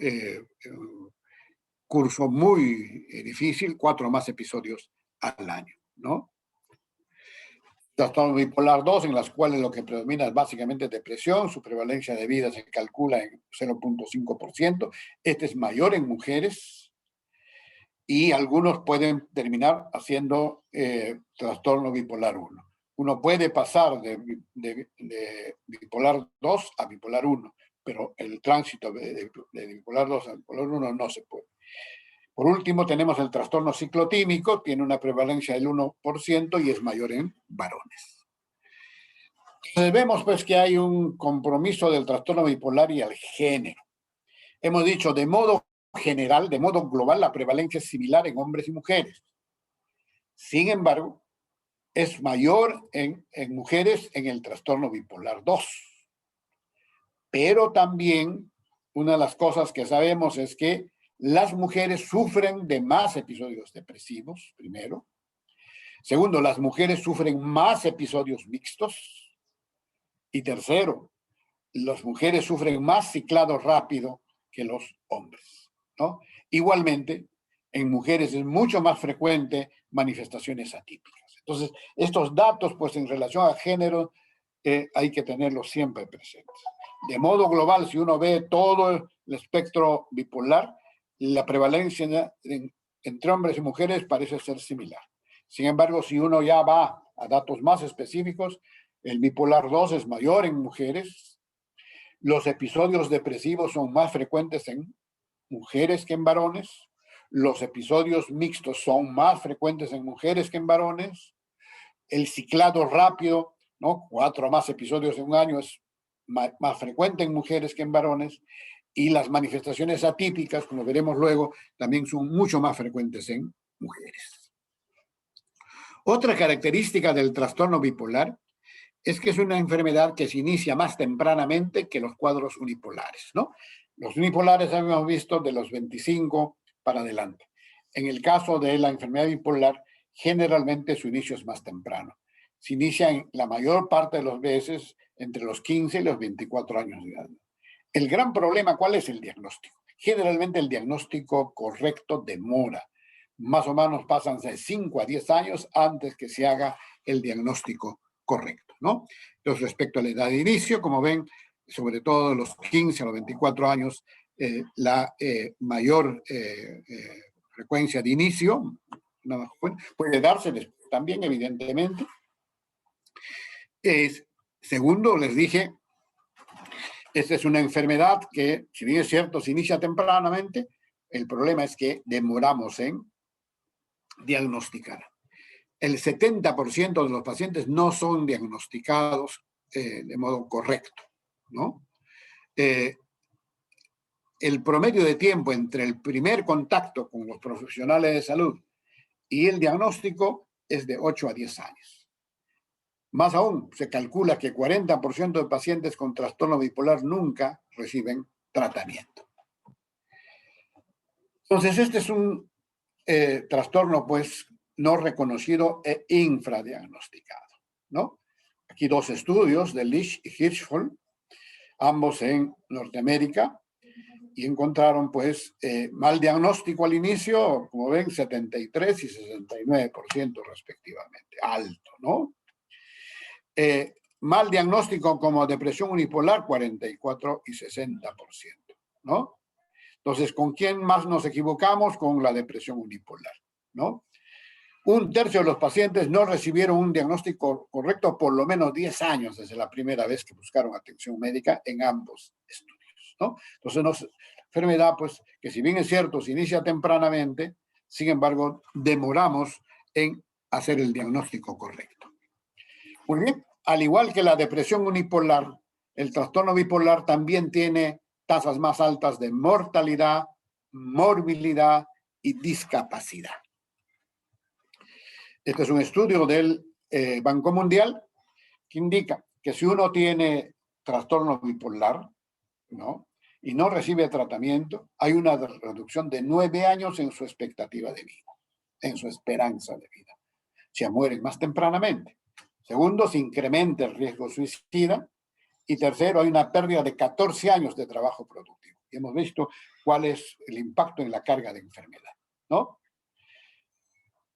curso muy difícil, 4 o más episodios al año, ¿no? Trastorno bipolar 2, en las cuales lo que predomina es básicamente depresión, su prevalencia de vida se calcula en 0.5%. Este es mayor en mujeres y algunos pueden terminar haciendo trastorno bipolar 1. Uno puede pasar de bipolar 2 a bipolar 1, pero el tránsito de bipolar 2 a bipolar 1 no se puede. Por último, tenemos el trastorno ciclotímico, tiene una prevalencia del 1% y es mayor en varones. Entonces vemos pues que hay un compromiso del trastorno bipolar y el género. Hemos dicho de modo general, de modo global, la prevalencia es similar en hombres y mujeres. Sin embargo, es mayor en mujeres en el trastorno bipolar 2. Pero también una de las cosas que sabemos es que las mujeres sufren de más episodios depresivos, primero. Segundo, las mujeres sufren más episodios mixtos. Y tercero, las mujeres sufren más ciclado rápido que los hombres, ¿no? Igualmente, en mujeres es mucho más frecuente manifestaciones atípicas. Entonces, estos datos, pues en relación a género, hay que tenerlos siempre presentes. De modo global, si uno ve todo el espectro bipolar, la prevalencia entre hombres y mujeres parece ser similar. Sin embargo, si uno ya va a datos más específicos, el bipolar 2 es mayor en mujeres. Los episodios depresivos son más frecuentes en mujeres que en varones. Los episodios mixtos son más frecuentes en mujeres que en varones. El ciclado rápido, ¿no? 4 o más episodios en un año es más frecuente en mujeres que en varones. Y las manifestaciones atípicas, como veremos luego, también son mucho más frecuentes en mujeres. Otra característica del trastorno bipolar es que es una enfermedad que se inicia más tempranamente que los cuadros unipolares, ¿no? Los unipolares hemos visto de los 25 para adelante. En el caso de la enfermedad bipolar, generalmente su inicio es más temprano. Se inicia en la mayor parte de las veces entre los 15 y los 24 años de edad. El gran problema, ¿cuál es el diagnóstico? Generalmente el diagnóstico correcto demora. Más o menos pasan de 5 a 10 años antes que se haga el diagnóstico correcto, ¿no? Entonces, respecto a la edad de inicio, como ven, sobre todo de los 15 a los 24 años, la mayor frecuencia de inicio puede darse después también, evidentemente. Segundo, les dije, esta es una enfermedad que, si bien es cierto, se inicia tempranamente, El problema es que demoramos en diagnosticar. El 70% de los pacientes no son diagnosticados de modo correcto, ¿no? El promedio de tiempo entre el primer contacto con los profesionales de salud y el diagnóstico es de 8 a 10 años. Más aún, se calcula que 40% de pacientes con trastorno bipolar nunca reciben tratamiento. Entonces, este es un trastorno, pues, no reconocido e infradiagnosticado, ¿no? Aquí dos estudios de Lish y Hirschfeld, ambos en Norteamérica, y encontraron, pues, mal diagnóstico al inicio, como ven, 73 y 69% respectivamente, alto, ¿no? Mal diagnóstico como depresión unipolar, 44 y 60%, ¿no? Entonces, ¿con quién más nos equivocamos? Con la depresión unipolar, ¿no? Un tercio de los pacientes no recibieron un diagnóstico correcto por lo menos 10 años desde la primera vez que buscaron atención médica en ambos estudios, ¿no? Entonces, enfermedad, pues, que si bien es cierto, se inicia tempranamente, sin embargo, demoramos en hacer el diagnóstico correcto. Muy bien, al igual que la depresión unipolar, el trastorno bipolar también tiene tasas más altas de mortalidad, morbilidad y discapacidad. Este es un estudio del Banco Mundial que indica que si uno tiene trastorno bipolar, ¿no?, y no recibe tratamiento, hay una reducción de 9 años en su expectativa de vida, en su esperanza de vida. Se mueren más tempranamente. Segundo, se incrementa el riesgo suicida. Y tercero, hay una pérdida de 14 años de trabajo productivo. Y hemos visto cuál es el impacto en la carga de enfermedad, ¿no?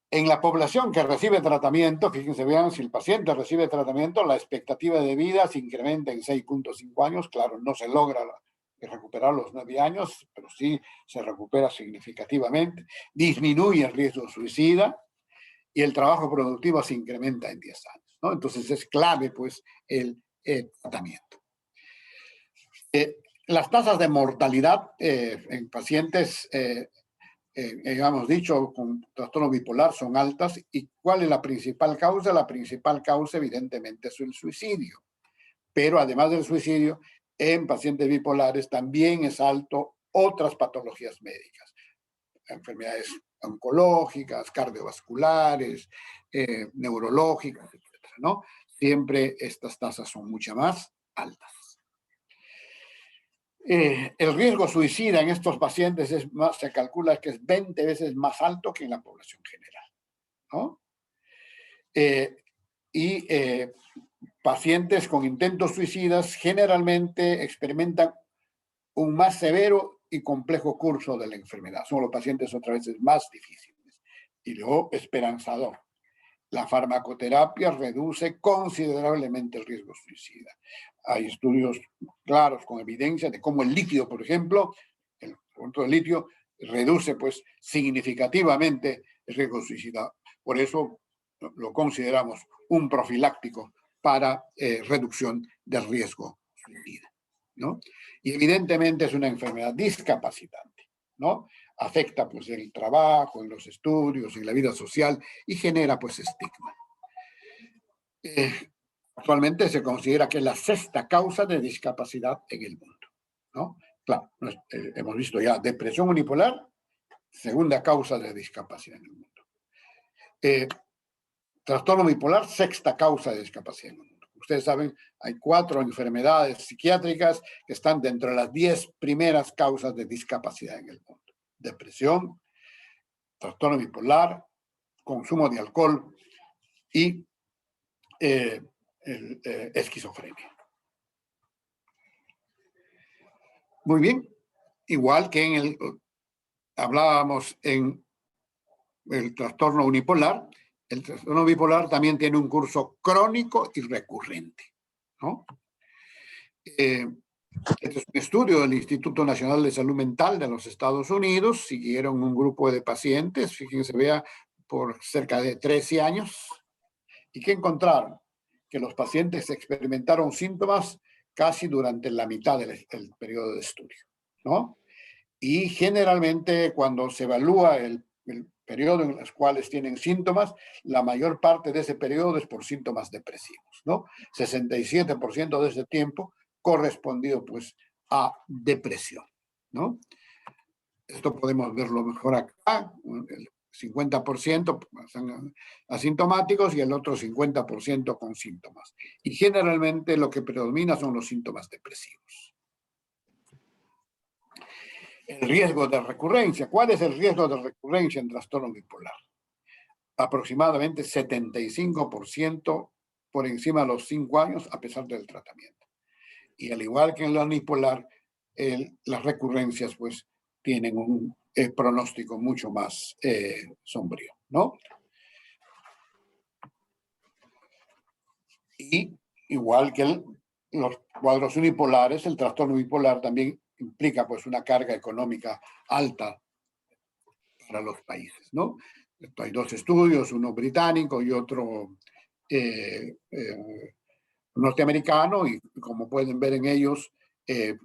En la población que recibe tratamiento, fíjense, vean, si el paciente recibe tratamiento, la expectativa de vida se incrementa en 6.5 años. Claro, no se logra recuperar los 9 años, pero sí se recupera significativamente. Disminuye el riesgo suicida y el trabajo productivo se incrementa en 10 años, ¿no? Entonces es clave, pues, el tratamiento. Las tasas de mortalidad en pacientes, hemos dicho, con trastorno bipolar son altas. ¿Y cuál es la principal causa? La principal causa, evidentemente, es el suicidio. Pero además del suicidio, en pacientes bipolares también es alto otras patologías médicas, enfermedades oncológicas, cardiovasculares, neurológicas, etcétera, ¿no? Siempre estas tasas son mucho más altas. El riesgo suicida en estos pacientes es más, se calcula que es 20 veces más alto que en la población general, ¿no? Pacientes con intentos suicidas generalmente experimentan un más severo y complejo curso de la enfermedad. Son los pacientes otras veces más difíciles. Y luego, esperanzador, la farmacoterapia reduce considerablemente el riesgo suicida. Hay estudios claros con evidencia de cómo el litio, por ejemplo, el conjunto de litio, reduce, pues, significativamente el riesgo suicida. Por eso lo consideramos un profiláctico para reducción del riesgo suicida, ¿no? Y evidentemente es una enfermedad discapacitante, ¿no? Afecta, pues, el trabajo, en los estudios, en la vida social, y genera, pues, estigma. Actualmente se considera que es la 6ª causa de discapacidad en el mundo, ¿no? Claro, hemos visto ya depresión unipolar, 2ª causa de discapacidad en el mundo. Trastorno bipolar, 6ª causa de discapacidad en el mundo. Ustedes saben, hay 4 enfermedades psiquiátricas que están dentro de las 10 primeras causas de discapacidad en el mundo. Depresión, trastorno bipolar, consumo de alcohol y esquizofrenia. Muy bien, igual que hablábamos en el trastorno unipolar, el trastorno bipolar también tiene un curso crónico y recurrente, ¿no? Este es un estudio del Instituto Nacional de Salud Mental de los Estados Unidos. Siguieron un grupo de pacientes, fíjense, vea, por cerca de 13 años. ¿Y qué encontraron? Que los pacientes experimentaron síntomas casi durante la mitad del periodo de estudio, ¿no? Y generalmente cuando se evalúa el periodo en los cuales tienen síntomas, la mayor parte de ese periodo es por síntomas depresivos, ¿no? 67% de ese tiempo correspondido pues a depresión, ¿no? Esto podemos verlo mejor acá, el 50% son asintomáticos y el otro 50% con síntomas. Y generalmente lo que predomina son los síntomas depresivos. El riesgo de recurrencia. ¿Cuál es el riesgo de recurrencia en trastorno bipolar? Aproximadamente 75% por encima de los 5 años a pesar del tratamiento. Y al igual que en la unipolar, las recurrencias pues tienen un pronóstico mucho más sombrío, ¿no? Y igual que los cuadros unipolares, el trastorno bipolar también implica pues una carga económica alta para los países, ¿no? Hay 2 estudios, uno británico y otro norteamericano, y como pueden ver en ellos,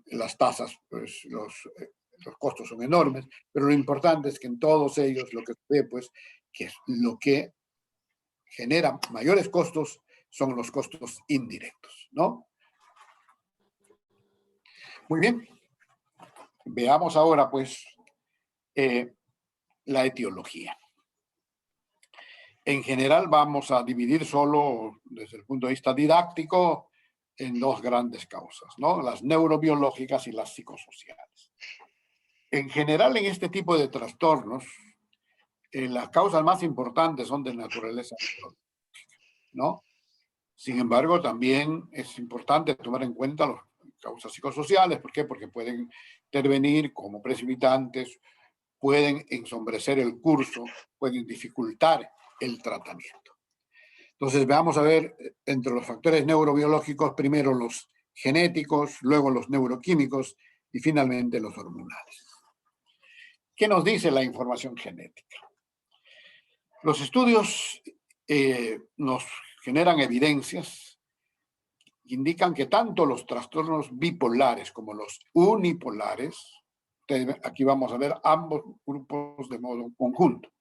las tasas, pues los costos son enormes, pero lo importante es que en todos ellos lo que se ve, pues, que lo que genera mayores costos son los costos indirectos, ¿no? Muy bien. Veamos ahora, pues, la etiología. En general vamos a dividir solo desde el punto de vista didáctico en 2 grandes causas, ¿no? Las neurobiológicas y las psicosociales. En general, en este tipo de trastornos, las causas más importantes son de naturaleza neurológica, ¿no? Sin embargo, también es importante tomar en cuenta las causas psicosociales. ¿Por qué? Porque pueden intervenir como precipitantes, pueden ensombrecer el curso, pueden dificultar el tratamiento. Entonces, vamos a ver entre los factores neurobiológicos, primero los genéticos, luego los neuroquímicos y finalmente los hormonales. ¿Qué nos dice la información genética? Los estudios nos generan evidencias que indican que tanto los trastornos bipolares como los unipolares, aquí vamos a ver ambos grupos de modo conjunto,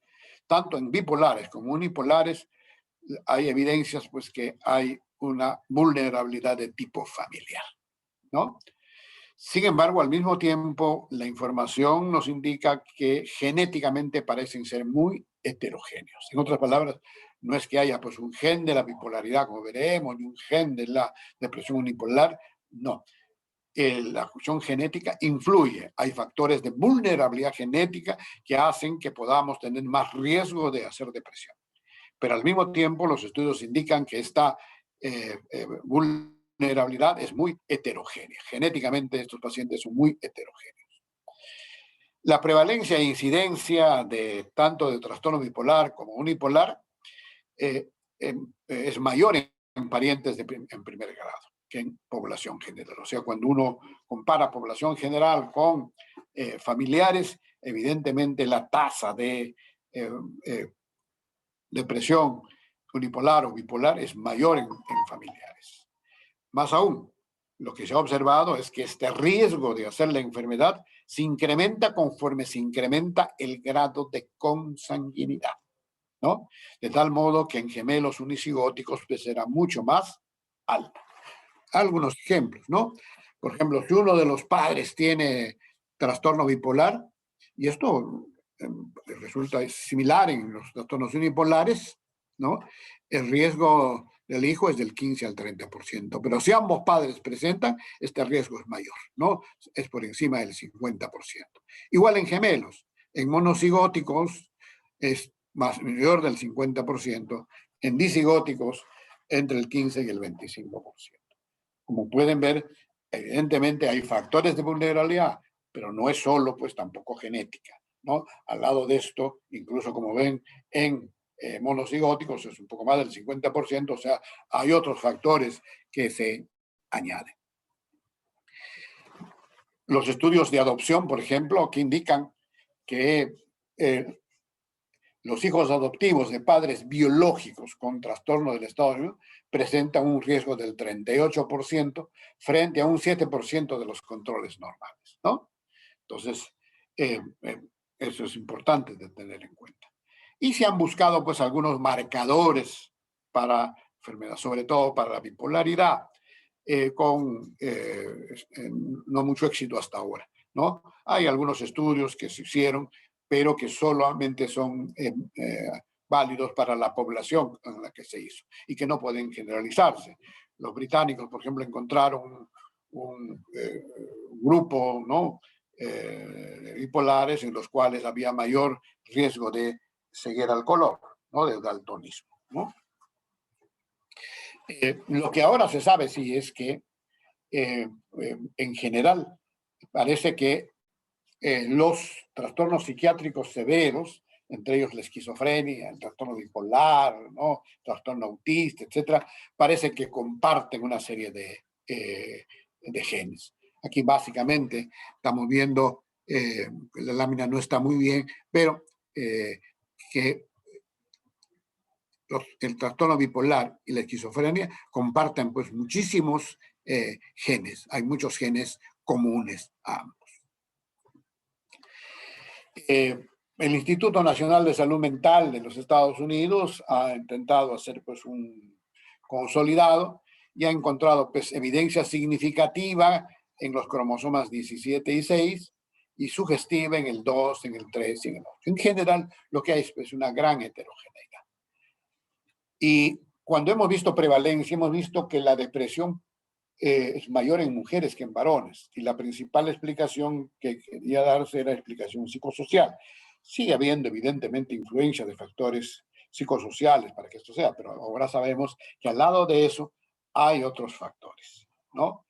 tanto en bipolares como unipolares, hay evidencias pues que hay una vulnerabilidad de tipo familiar, ¿no? Sin embargo, al mismo tiempo, la información nos indica que genéticamente parecen ser muy heterogéneos. En otras palabras, no es que haya pues un gen de la bipolaridad, como veremos, ni un gen de la depresión unipolar, no. La cuestión genética influye. Hay factores de vulnerabilidad genética que hacen que podamos tener más riesgo de hacer depresión. Pero al mismo tiempo los estudios indican que esta vulnerabilidad es muy heterogénea. Genéticamente estos pacientes son muy heterogéneos. La prevalencia e incidencia de tanto de trastorno bipolar como unipolar es mayor en parientes en primer grado que en población general. O sea, cuando uno compara población general con familiares, evidentemente la tasa de depresión unipolar o bipolar es mayor en familiares. Más aún, lo que se ha observado es que este riesgo de hacer la enfermedad se incrementa conforme se incrementa el grado de consanguinidad, ¿no? De tal modo que en gemelos unicigóticos pues será mucho más alta. Algunos ejemplos, ¿no? Por ejemplo, si uno de los padres tiene trastorno bipolar, y esto resulta similar en los trastornos unipolares, ¿no? El riesgo del hijo es del 15 al 30%, pero si ambos padres presentan, este riesgo es mayor, ¿no? Es por encima del 50%. Igual en gemelos, en monocigóticos es mayor del 50%, en disigóticos entre el 15 y el 25%. Como pueden ver, evidentemente hay factores de vulnerabilidad, pero no es solo, pues tampoco genética, ¿no? Al lado de esto, incluso como ven en monocigóticos, es un poco más del 50%, o sea, hay otros factores que se añaden. Los estudios de adopción, por ejemplo, que indican que los hijos adoptivos de padres biológicos con trastorno del estado de ánimo presentan un riesgo del 38% frente a un 7% de los controles normales, ¿no? Entonces, Eso es importante de tener en cuenta. Y se han buscado pues algunos marcadores para enfermedad, sobre todo para la bipolaridad, con no mucho éxito hasta ahora, ¿no? Hay algunos estudios que se hicieron, pero que solamente son válidos para la población en la que se hizo y que no pueden generalizarse. Los británicos, por ejemplo, encontraron un grupo, ¿no?, bipolares en los cuales había mayor riesgo de ceguera al color, ¿no?, de daltonismo, ¿no? Lo que ahora se sabe sí es que en general parece que los trastornos psiquiátricos severos, entre ellos la esquizofrenia, el trastorno bipolar, ¿no?, trastorno autista, etcétera, parece que comparten una serie de genes. Aquí básicamente estamos viendo, la lámina no está muy bien, pero que el trastorno bipolar y la esquizofrenia comparten pues muchísimos genes. Hay muchos genes comunes a ambos. El Instituto Nacional de Salud Mental de los Estados Unidos ha intentado hacer pues un consolidado y ha encontrado pues evidencia significativa en los cromosomas 17 y 6 y sugestiva en el 2, en el 3 y en el 8. En general, lo que hay es pues una gran heterogeneidad. Y cuando hemos visto prevalencia, hemos visto que la depresión es mayor en mujeres que en varones. Y la principal explicación que quería darse era la explicación psicosocial. Sigue habiendo, evidentemente, influencia de factores psicosociales para que esto sea, pero ahora sabemos que al lado de eso hay otros factores, ¿no?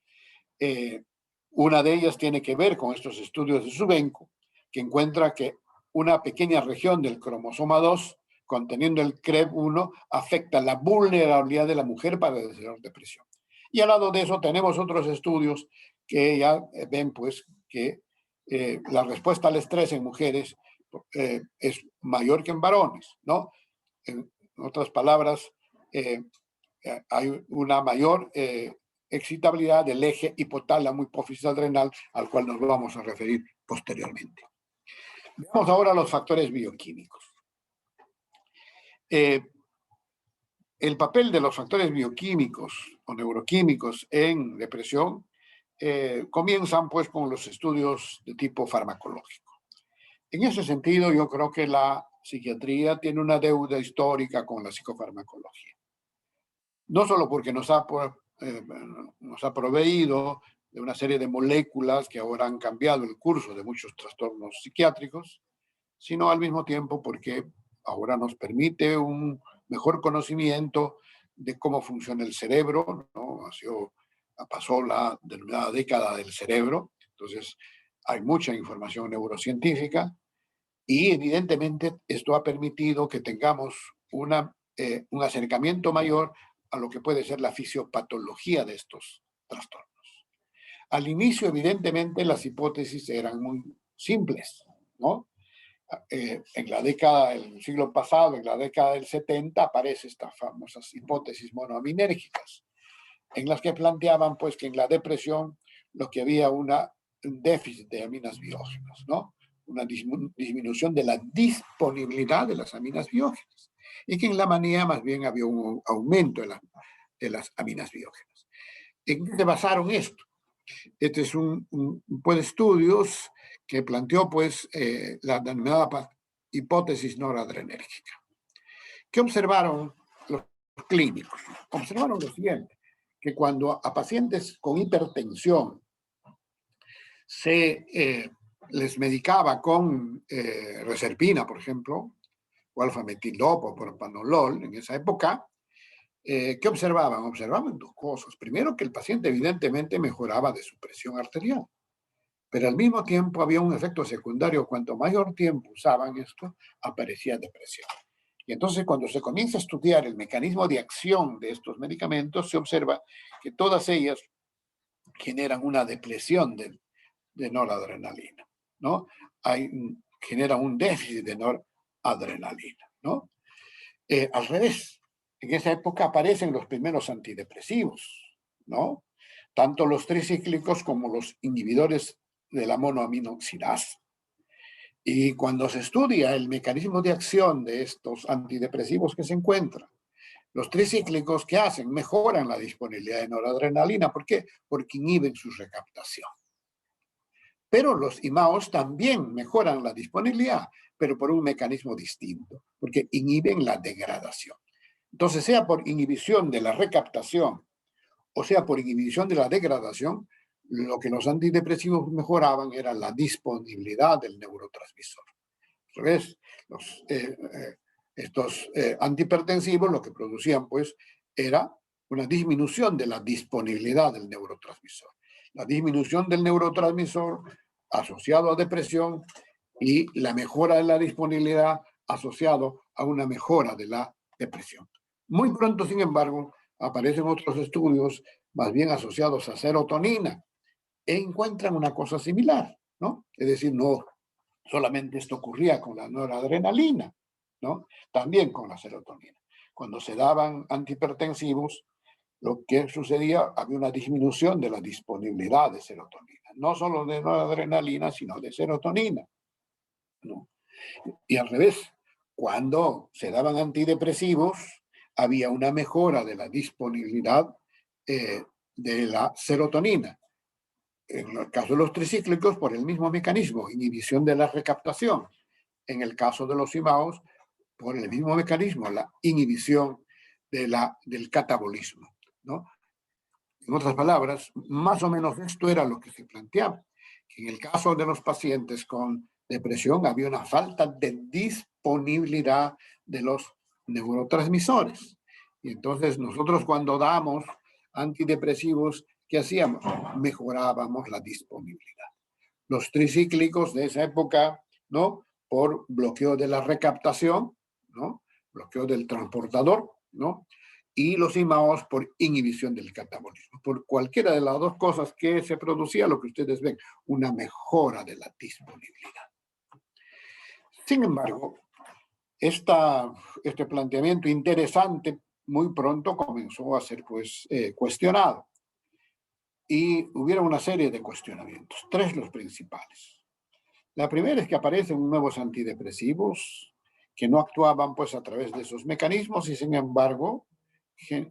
Una de ellas tiene que ver con estos estudios de Subenco, que encuentra que una pequeña región del cromosoma 2 conteniendo el CREB1 afecta la vulnerabilidad de la mujer para desarrollar depresión. Y al lado de eso tenemos otros estudios que ya ven pues que la respuesta al estrés en mujeres es mayor que en varones, ¿no? En otras palabras, hay una mayor excitabilidad del eje hipotálamo hipófisis adrenal, al cual nos vamos a referir posteriormente. Veamos ahora los factores bioquímicos. El papel de los factores bioquímicos o neuroquímicos en depresión comienzan pues con los estudios de tipo farmacológico. En ese sentido, yo creo que la psiquiatría tiene una deuda histórica con la psicofarmacología. No solo porque nos ha proveído de una serie de moléculas que ahora han cambiado el curso de muchos trastornos psiquiátricos, sino al mismo tiempo porque ahora nos permite un mejor conocimiento de cómo funciona el cerebro, ¿no? Pasó la denominada década del cerebro, entonces hay mucha información neurocientífica y evidentemente esto ha permitido que tengamos un acercamiento mayor a lo que puede ser la fisiopatología de estos trastornos. Al inicio, evidentemente, las hipótesis eran muy simples, ¿no? En la década del siglo pasado, en la década del 70, aparecen estas famosas hipótesis monoaminérgicas, en las que planteaban pues que en la depresión lo que había un déficit de aminas biógenas, ¿no? Una disminución de la disponibilidad de las aminas biógenas, y que en la manía más bien había un aumento de las aminas biógenas. ¿En qué se basaron esto? Este es un de estudios que planteó pues la denominada hipótesis noradrenérgica. ¿Qué observaron los clínicos? Observaron lo siguiente, que cuando a pacientes con hipertensión se les medicaba con reserpina, por ejemplo, o alfametildopa o propanolol en esa época, ¿qué observaban? Observaban dos cosas. Primero, que el paciente evidentemente mejoraba de su presión arterial, pero al mismo tiempo había un efecto secundario. Cuanto mayor tiempo usaban esto, aparecía depresión. Y entonces, cuando se comienza a estudiar el mecanismo de acción de estos medicamentos, se observa que todas ellas generan una depresión de noradrenalina, ¿no? Genera un déficit de noradrenalina, ¿no? Al revés, en esa época aparecen los primeros antidepresivos, ¿no? Tanto los tricíclicos como los inhibidores de la monoaminoxidasa. Y cuando se estudia el mecanismo de acción de estos antidepresivos que se encuentran, los tricíclicos, ¿qué hacen? Mejoran la disponibilidad de noradrenalina. ¿Por qué? Porque inhiben su recaptación. Pero los IMAOs también mejoran la disponibilidad, pero por un mecanismo distinto, porque inhiben la degradación. Entonces, sea por inhibición de la recaptación o sea por inhibición de la degradación, lo que los antidepresivos mejoraban era la disponibilidad del neurotransmisor. Al revés, estos antihipertensivos lo que producían pues era una disminución de la disponibilidad del neurotransmisor. La disminución del neurotransmisor asociado a depresión y la mejora de la disponibilidad asociado a una mejora de la depresión. Muy pronto, sin embargo, aparecen otros estudios más bien asociados a serotonina e encuentran una cosa similar, ¿no? Es decir, no solamente esto ocurría con la noradrenalina, ¿no? También con la serotonina. Cuando se daban antihipertensivos, lo que sucedía, había una disminución de la disponibilidad de serotonina, no solo de noradrenalina, sino de serotonina, ¿no? Y al revés, cuando se daban antidepresivos, había una mejora de la disponibilidad de la serotonina. En el caso de los tricíclicos, por el mismo mecanismo, inhibición de la recaptación. En el caso de los IMAOs, por el mismo mecanismo, la inhibición del catabolismo, ¿no? En otras palabras, más o menos esto era lo que se planteaba. En el caso de los pacientes con depresión había una falta de disponibilidad de los neurotransmisores. Y entonces nosotros cuando damos antidepresivos, ¿qué hacíamos? Mejorábamos la disponibilidad. Los tricíclicos de esa época, ¿no? Por bloqueo de la recaptación, ¿no? Bloqueo del transportador, ¿no? Y los IMAOs por inhibición del catabolismo. Por cualquiera de las dos cosas que se producía, lo que ustedes ven, una mejora de la disponibilidad. Sin embargo, este planteamiento interesante muy pronto comenzó a ser pues, cuestionado. Y hubieron una serie de cuestionamientos, tres los principales. La primera es que aparecen nuevos antidepresivos que no actuaban pues a través de esos mecanismos y sin embargo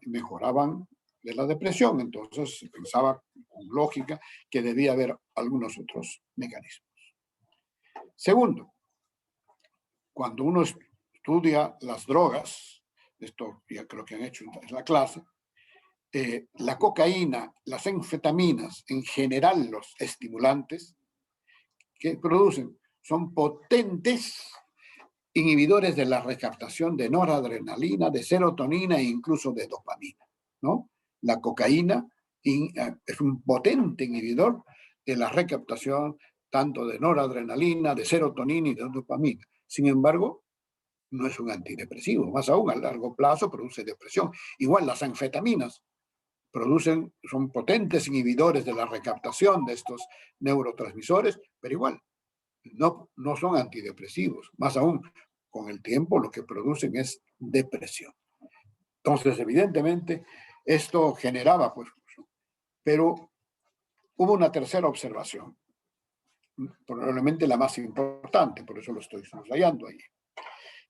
mejoraban de la depresión. Entonces se pensaba con lógica que debía haber algunos otros mecanismos. Segundo, cuando uno estudia las drogas, esto ya creo que han hecho en la clase, la cocaína, las anfetaminas, en general los estimulantes que producen son potentes inhibidores de la recaptación de noradrenalina, de serotonina e incluso de dopamina, ¿no? La cocaína es un potente inhibidor de la recaptación tanto de noradrenalina, de serotonina y de dopamina. Sin embargo, no es un antidepresivo, más aún a largo plazo produce depresión. Igual las anfetaminas son potentes inhibidores de la recaptación de estos neurotransmisores, pero igual no son antidepresivos. Más aún, con el tiempo lo que producen es depresión. Entonces, evidentemente, esto generaba, pues, pero hubo una tercera observación, probablemente la más importante, por eso lo estoy subrayando ahí.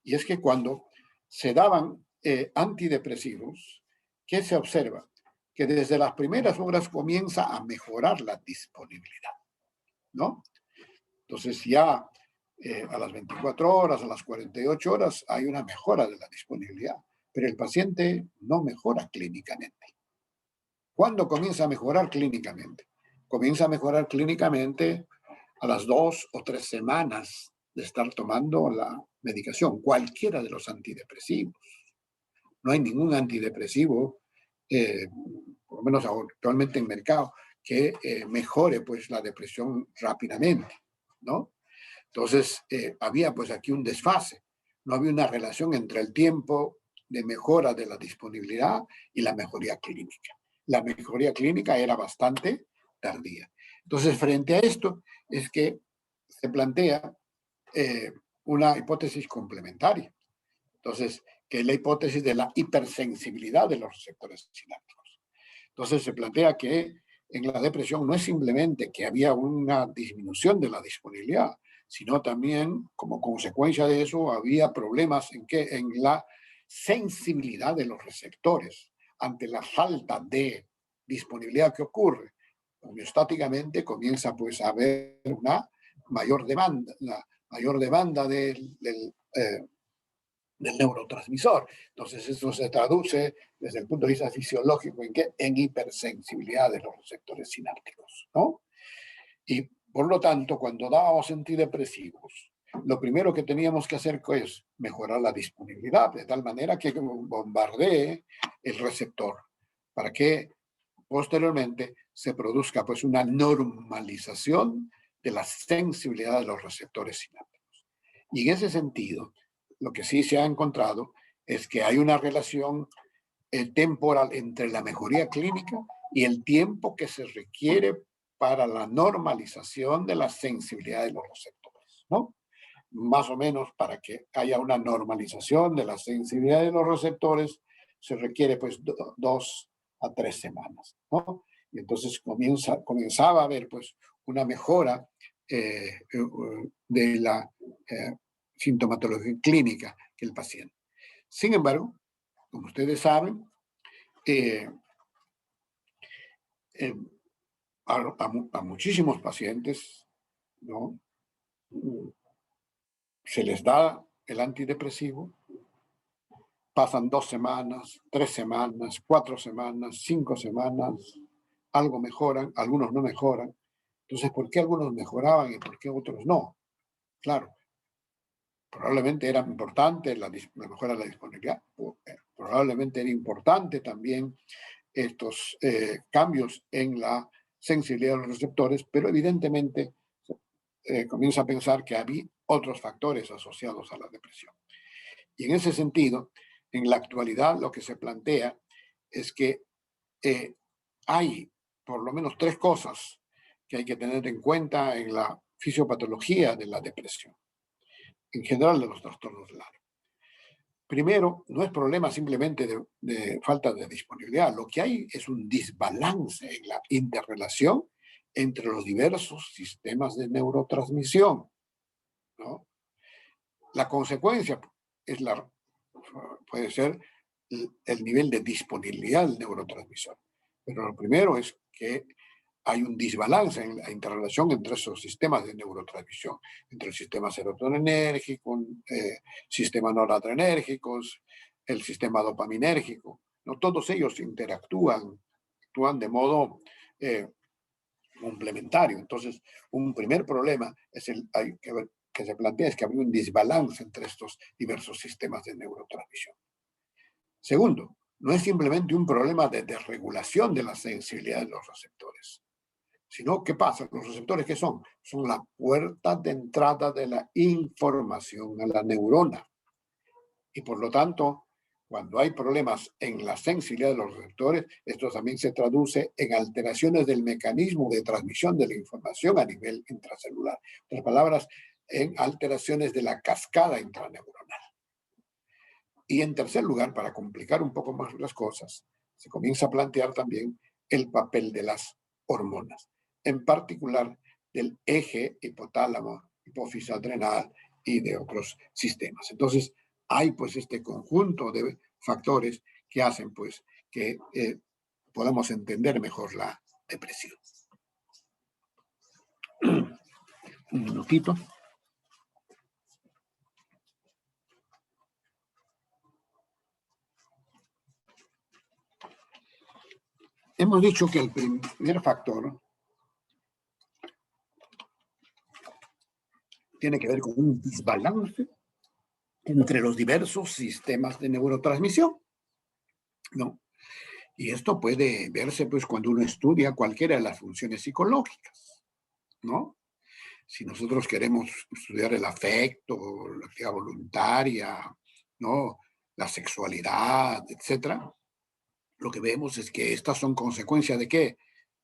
Y es que cuando se daban antidepresivos, ¿qué se observa? Que desde las primeras horas comienza a mejorar la disponibilidad, ¿no? Entonces ya a las 24 horas, a las 48 horas, hay una mejora de la disponibilidad, pero el paciente no mejora clínicamente. ¿Cuándo comienza a mejorar clínicamente? Comienza a mejorar clínicamente a las 2 o 3 semanas de estar tomando la medicación, cualquiera de los antidepresivos. No hay ningún antidepresivo, por lo menos actualmente en mercado, que mejore pues la depresión rápidamente, ¿no? Entonces, había pues aquí un desfase. No había una relación entre el tiempo de mejora de la disponibilidad y la mejoría clínica. La mejoría clínica era bastante tardía. Entonces, frente a esto, es que se plantea una hipótesis complementaria. Entonces, que es la hipótesis de la hipersensibilidad de los receptores sinápticos. Entonces, se plantea que en la depresión no es simplemente que había una disminución de la disponibilidad, sino también como consecuencia de eso había problemas en la sensibilidad de los receptores ante la falta de disponibilidad que ocurre. Homeostáticamente comienza pues a haber una mayor demanda, del neurotransmisor. Entonces eso se traduce desde el punto de vista fisiológico ¿en qué? En hipersensibilidad de los receptores sinápticos, ¿no? Y por lo tanto, cuando dábamos antidepresivos, lo primero que teníamos que hacer es mejorar la disponibilidad, de tal manera que bombardee el receptor, para que posteriormente se produzca pues una normalización de la sensibilidad de los receptores sinápticos. Y en ese sentido, lo que sí se ha encontrado es que hay una relación temporal entre la mejoría clínica y el tiempo que se requiere para la normalización de la sensibilidad de los receptores, ¿no? Más o menos para que haya una normalización de la sensibilidad de los receptores se requiere pues 2 a 3 semanas, ¿no? Y entonces comenzaba a haber pues una mejora de la sintomatología clínica que el paciente. Sin embargo, como ustedes saben, a muchísimos pacientes, ¿no? Se les da el antidepresivo, pasan 2 semanas, 3 semanas, 4 semanas, 5 semanas, algo mejoran, algunos no mejoran. Entonces, ¿por qué algunos mejoraban y por qué otros no? Claro, probablemente era importante la mejora de la disponibilidad, probablemente era importante también estos cambios en la sensibilidad de los receptores, pero evidentemente comienza a pensar que había otros factores asociados a la depresión. Y en ese sentido, en la actualidad lo que se plantea es que hay por lo menos 3 cosas que hay que tener en cuenta en la fisiopatología de la depresión, en general de los trastornos del ánimo. Primero, no es problema simplemente de falta de disponibilidad. Lo que hay es un desbalance en la interrelación entre los diversos sistemas de neurotransmisión, ¿no? La consecuencia puede ser el nivel de disponibilidad del neurotransmisor. Pero lo primero es que hay un desbalance en la interrelación entre esos sistemas de neurotransmisión, entre el sistema serotoninérgico, sistema noradrenérgicos, el sistema dopaminérgico. ¿No? Todos ellos actúan de modo complementario. Entonces, un primer problema es que se plantea es que habría un desbalance entre estos diversos sistemas de neurotransmisión. Segundo, no es simplemente un problema de desregulación de la sensibilidad de los receptores, sino, ¿qué pasa? Los receptores, ¿qué son? Son la puerta de entrada de la información a la neurona. Y por lo tanto, cuando hay problemas en la sensibilidad de los receptores, esto también se traduce en alteraciones del mecanismo de transmisión de la información a nivel intracelular. En otras palabras, en alteraciones de la cascada intraneuronal. Y en tercer lugar, para complicar un poco más las cosas, se comienza a plantear también el papel de las hormonas, en particular del eje hipotálamo, hipófisis adrenal y de otros sistemas. Entonces, hay pues este conjunto de factores que hacen pues que podamos entender mejor la depresión. Un minutito. Hemos dicho que el primer factor tiene que ver con un desbalance entre los diversos sistemas de neurotransmisión, ¿no? Y esto puede verse pues cuando uno estudia cualquiera de las funciones psicológicas, ¿no? Si nosotros queremos estudiar el afecto, la actividad voluntaria, ¿no? La sexualidad, etcétera, lo que vemos es que estas son consecuencia ¿de qué?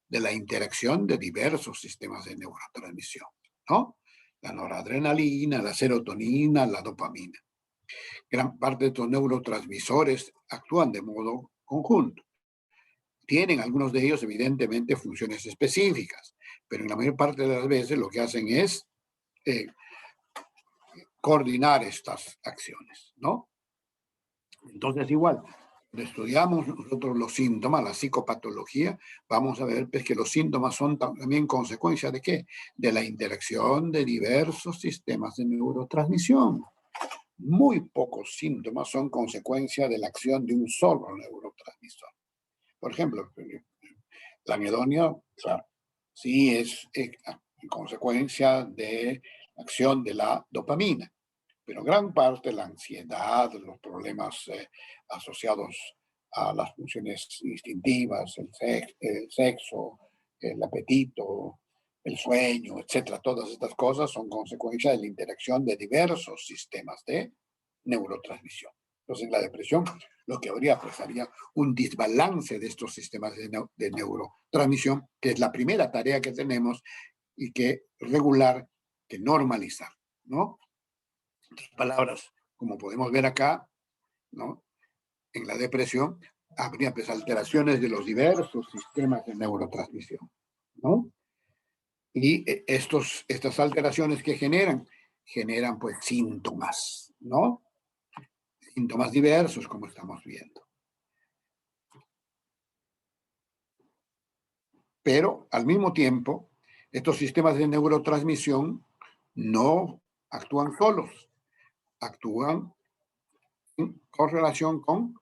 De la interacción de diversos sistemas de neurotransmisión, ¿no? La noradrenalina, la serotonina, la dopamina. Gran parte de estos neurotransmisores actúan de modo conjunto. Tienen algunos de ellos, evidentemente, funciones específicas, pero en la mayor parte de las veces lo que hacen es coordinar estas acciones, ¿no? Entonces, igual, cuando estudiamos nosotros los síntomas, la psicopatología, vamos a ver pues, que los síntomas son también consecuencia de ¿qué? De la interacción de diversos sistemas de neurotransmisión. Muy pocos síntomas son consecuencia de la acción de un solo neurotransmisor. Por ejemplo, la anedonia, claro, sí es consecuencia de la acción de la dopamina, pero gran parte de la ansiedad, los problemas asociados a las funciones instintivas, el sexo, el apetito, el sueño, etcétera, todas estas cosas son consecuencia de la interacción de diversos sistemas de neurotransmisión. Entonces, en la depresión, lo que habría pues haría un desbalance de estos sistemas de neurotransmisión, que es la primera tarea que tenemos y que regular, que normalizar, ¿no? En otras palabras, como podemos ver acá, ¿no? En la depresión habría pues alteraciones de los diversos sistemas de neurotransmisión, ¿no? Y estas alteraciones que generan pues síntomas, ¿no? Síntomas diversos, como estamos viendo. Pero al mismo tiempo, estos sistemas de neurotransmisión no actúan solos, actúan en correlación con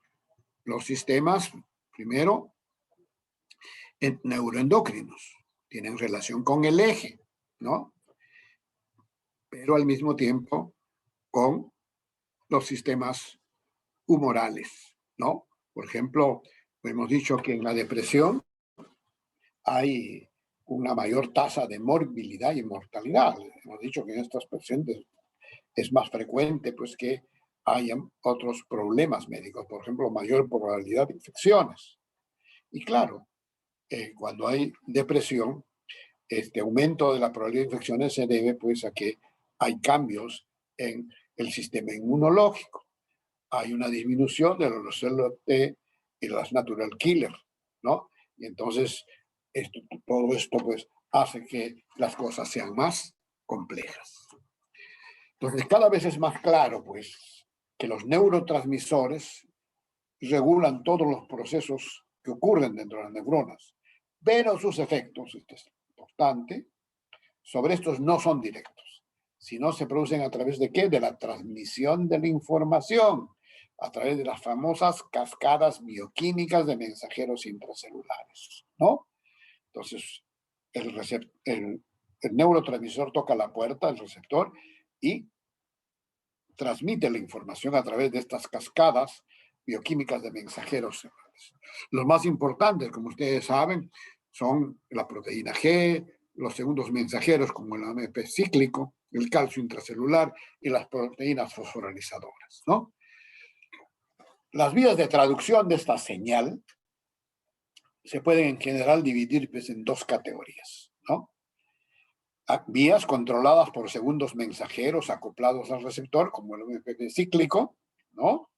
los sistemas, primero, neuroendocrinos, tienen relación con el eje, ¿no? Pero al mismo tiempo con los sistemas humorales, ¿no? Por ejemplo, hemos dicho que en la depresión hay una mayor tasa de morbilidad y mortalidad. Hemos dicho que en estos pacientes es más frecuente pues que hayan otros problemas médicos, por ejemplo, mayor probabilidad de infecciones. Y claro, cuando hay depresión, este aumento de la probabilidad de infecciones se debe pues a que hay cambios en el sistema inmunológico. Hay una disminución de los células T y las natural killer, ¿no? Y entonces todo esto pues hace que las cosas sean más complejas. Entonces cada vez es más claro pues que los neurotransmisores regulan todos los procesos que ocurren dentro de las neuronas, pero sus efectos, esto es importante, sobre estos no son directos, sino se producen a través de ¿qué? De la transmisión de la información, a través de las famosas cascadas bioquímicas de mensajeros intracelulares, ¿no? Entonces, el neurotransmisor toca la puerta, el receptor, y transmite la información a través de estas cascadas bioquímicas de mensajeros celulares. Los más importantes, como ustedes saben, son la proteína G, los segundos mensajeros como el AMP cíclico, el calcio intracelular y las proteínas fosforilizadoras, ¿no? Las vías de traducción de esta señal se pueden en general dividir pues, en dos categorías, ¿no? Vías controladas por segundos mensajeros acoplados al receptor, como el AMP cíclico, ¿no?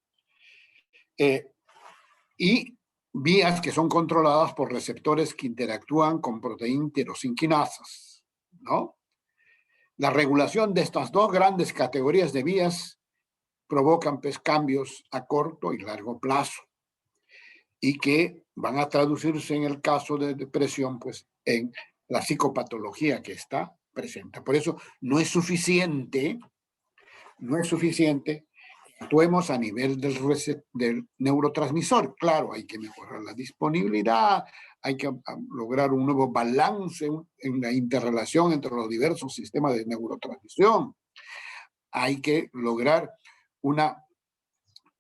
Y vías que son controladas por receptores que interactúan con proteínas tirosinquinasas, ¿no? La regulación de estas dos grandes categorías de vías provocan pues, cambios a corto y largo plazo y que van a traducirse en el caso de depresión pues, en la psicopatología que está presente. Por eso no es suficiente actuemos a nivel del neurotransmisor. Claro, hay que mejorar la disponibilidad, hay que lograr un nuevo balance en la interrelación entre los diversos sistemas de neurotransmisión. Hay que lograr una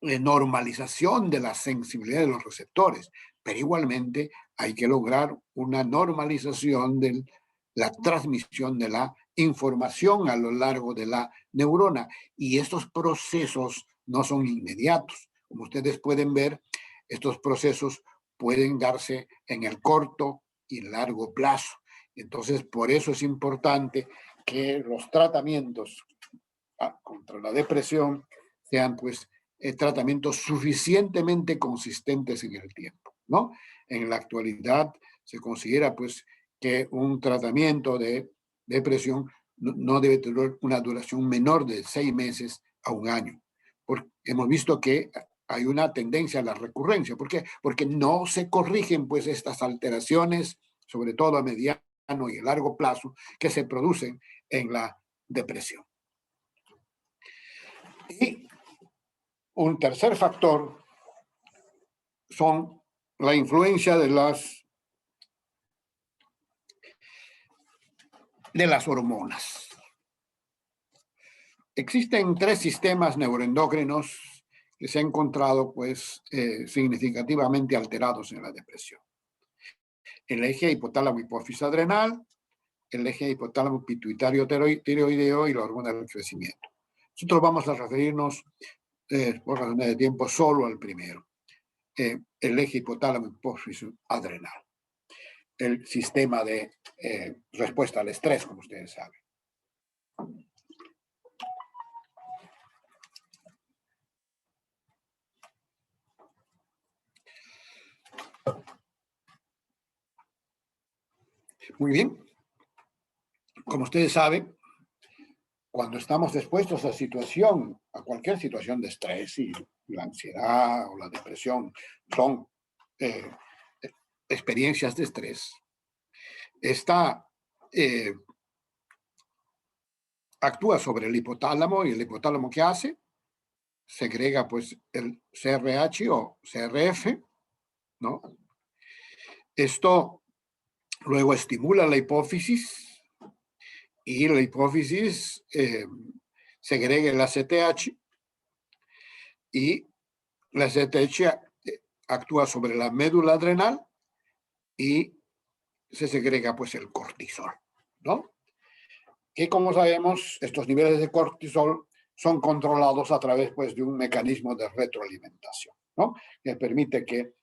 normalización de la sensibilidad de los receptores, pero igualmente hay que lograr una normalización de la transmisión de la información a lo largo de la neurona. Y estos procesos no son inmediatos. Como ustedes pueden ver, estos procesos pueden darse en el corto y largo plazo. Entonces, por eso es importante que los tratamientos contra la depresión sean, pues, tratamientos suficientemente consistentes en el tiempo, ¿no? En la actualidad se considera, pues, que un tratamiento de depresión no debe tener una duración menor de 6 meses a 1 año. Porque hemos visto que hay una tendencia a la recurrencia. ¿Por qué? Porque no se corrigen pues estas alteraciones, sobre todo a mediano y a largo plazo, que se producen en la depresión. Y un tercer factor son la influencia de las hormonas. Existen 3 sistemas neuroendocrinos que se han encontrado pues, significativamente alterados en la depresión. El eje hipotálamo-hipófisis adrenal, el eje hipotálamo-pituitario-tiroideo y la hormona del crecimiento. Nosotros vamos a referirnos, por razones de tiempo, solo al primero, el eje hipotálamo-hipófisis adrenal, el sistema de respuesta al estrés, como ustedes saben. Muy bien. Como ustedes saben, cuando estamos expuestos a cualquier situación de estrés, y la ansiedad o la depresión son experiencias de estrés, actúa sobre el hipotálamo, y el hipotálamo, ¿qué hace? Segrega pues el CRH o CRF, ¿no? Esto luego estimula la hipófisis, y la hipófisis segrega el ACTH, y la ACTH actúa sobre la médula adrenal y se segrega pues el cortisol, ¿no? Y como sabemos, estos niveles de cortisol son controlados a través pues de un mecanismo de retroalimentación, ¿no? Que permite que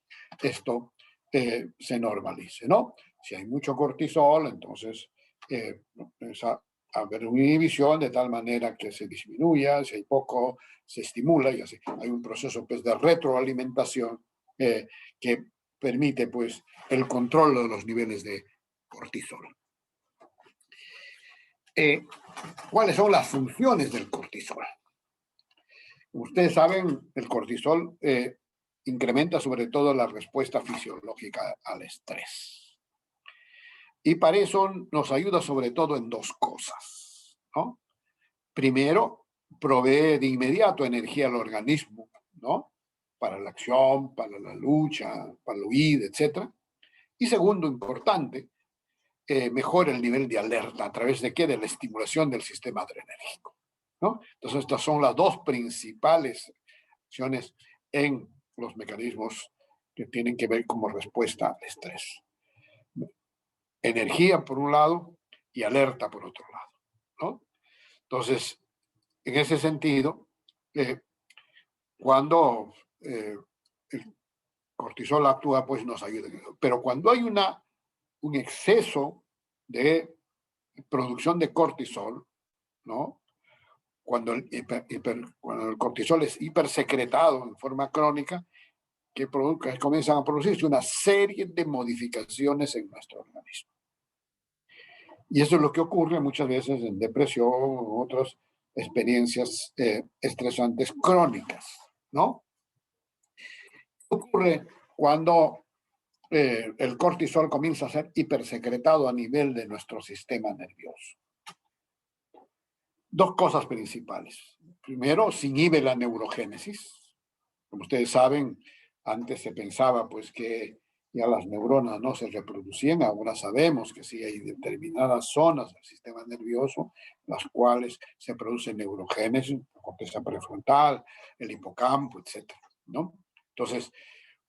esto se normalice, ¿no? Si hay mucho cortisol, entonces empieza a haber una inhibición de tal manera que se disminuya, si hay poco, se estimula, y así. Hay un proceso pues de retroalimentación que permite pues el control de los niveles de cortisol. ¿Cuáles son las funciones del cortisol? Como ustedes saben, el cortisol incrementa sobre todo la respuesta fisiológica al estrés. Y para eso nos ayuda sobre todo en 2 cosas, ¿no? Primero, provee de inmediato energía al organismo, ¿no? Para la acción, para la lucha, para la huida, etc. Y segundo, importante, mejora el nivel de alerta. ¿A través de qué? De la estimulación del sistema adrenérgico, ¿no? Entonces, estas son las 2 principales acciones en los mecanismos que tienen que ver como respuesta al estrés. Energía por un lado y alerta por otro lado, ¿no? Entonces, en ese sentido, cuando el cortisol actúa, pues nos ayuda. Pero cuando hay un exceso de producción de cortisol, ¿no? Cuando el cortisol es hipersecretado en forma crónica, que comienzan a producirse una serie de modificaciones en nuestro organismo. Y eso es lo que ocurre muchas veces en depresión u otras experiencias estresantes crónicas, ¿no? Ocurre cuando el cortisol comienza a ser hipersecretado a nivel de nuestro sistema nervioso. 2 cosas principales. Primero, se inhibe la neurogénesis. Como ustedes saben, antes se pensaba pues que ya las neuronas no se reproducían. Ahora sabemos que sí hay determinadas zonas del sistema nervioso en las cuales se produce neurogénesis, la corteza prefrontal, el hipocampo, etc., ¿no? Entonces,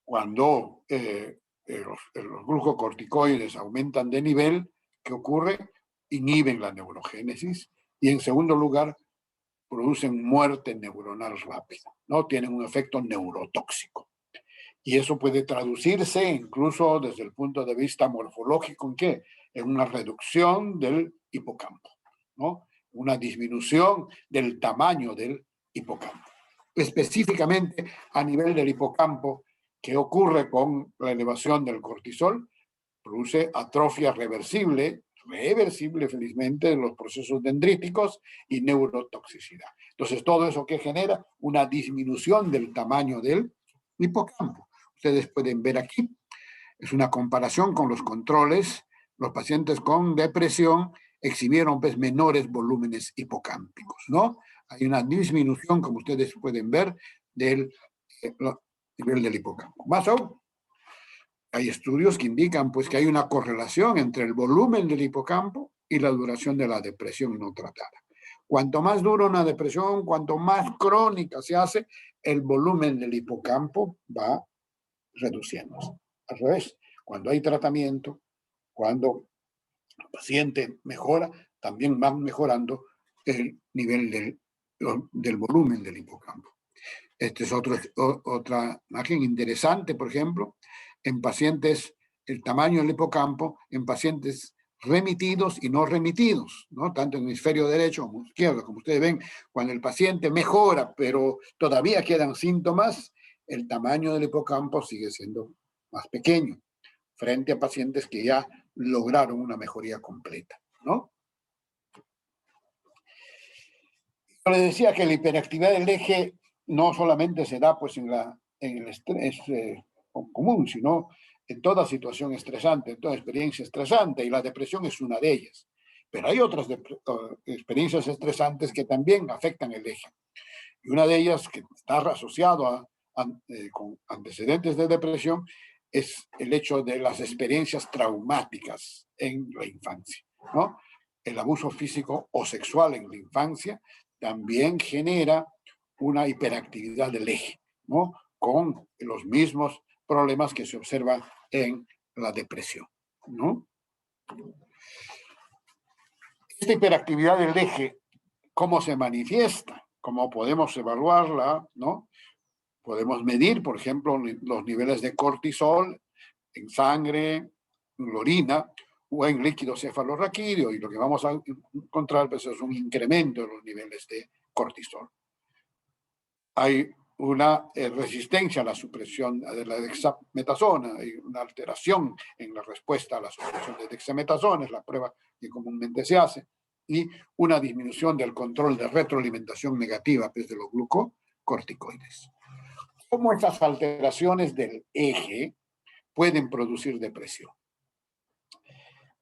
cuando los glucocorticoides aumentan de nivel, ¿qué ocurre? Inhiben la neurogénesis y, en segundo lugar, producen muerte neuronal rápida, ¿no? Tienen un efecto neurotóxico. Y eso puede traducirse incluso desde el punto de vista morfológico, ¿en qué? En una reducción del hipocampo, ¿no? Una disminución del tamaño del hipocampo. Específicamente a nivel del hipocampo, ¿qué ocurre con la elevación del cortisol? Produce atrofia reversible, reversible, felizmente, los procesos dendríticos y neurotoxicidad. Entonces, todo eso que genera una disminución del tamaño del hipocampo. Ustedes pueden ver aquí, es una comparación con los controles. Los pacientes con depresión exhibieron pues, menores volúmenes hipocámpicos, ¿no? Hay una disminución, como ustedes pueden ver, del nivel del hipocampo. Más aún, hay estudios que indican pues, que hay una correlación entre el volumen del hipocampo y la duración de la depresión no tratada. Cuanto más dura una depresión, cuanto más crónica se hace, el volumen del hipocampo va reduciéndose. Al revés, cuando hay tratamiento, cuando el paciente mejora, también va mejorando el nivel del volumen del hipocampo. Esta es otra imagen interesante, por ejemplo, en pacientes, el tamaño del hipocampo en pacientes remitidos y no remitidos, ¿no? Tanto en el hemisferio derecho como izquierdo. Como ustedes ven, cuando el paciente mejora, pero todavía quedan síntomas, el tamaño del hipocampo sigue siendo más pequeño, frente a pacientes que ya lograron una mejoría completa, ¿no? Yo les decía que la hiperactividad del eje no solamente se da pues, en el estrés común, sino en toda situación estresante, en toda experiencia estresante, y la depresión es una de ellas. Pero hay otras experiencias estresantes que también afectan el eje. Y una de ellas que está asociado con antecedentes de depresión es el hecho de las experiencias traumáticas en la infancia, ¿no? El abuso físico o sexual en la infancia también genera una hiperactividad del eje, ¿no? Con los mismos problemas que se observan en la depresión, ¿no? Esta hiperactividad del eje, ¿cómo se manifiesta? ¿Cómo podemos evaluarla, no? Podemos medir, por ejemplo, los niveles de cortisol en sangre, en la orina o en líquido cefalorraquídeo, y lo que vamos a encontrar pues, es un incremento de los niveles de cortisol. Hay una resistencia a la supresión de la dexametasona, hay una alteración en la respuesta a la supresión de dexametasona, es la prueba que comúnmente se hace, y una disminución del control de retroalimentación negativa pues, de los glucocorticoides. ¿Cómo estas alteraciones del eje pueden producir depresión?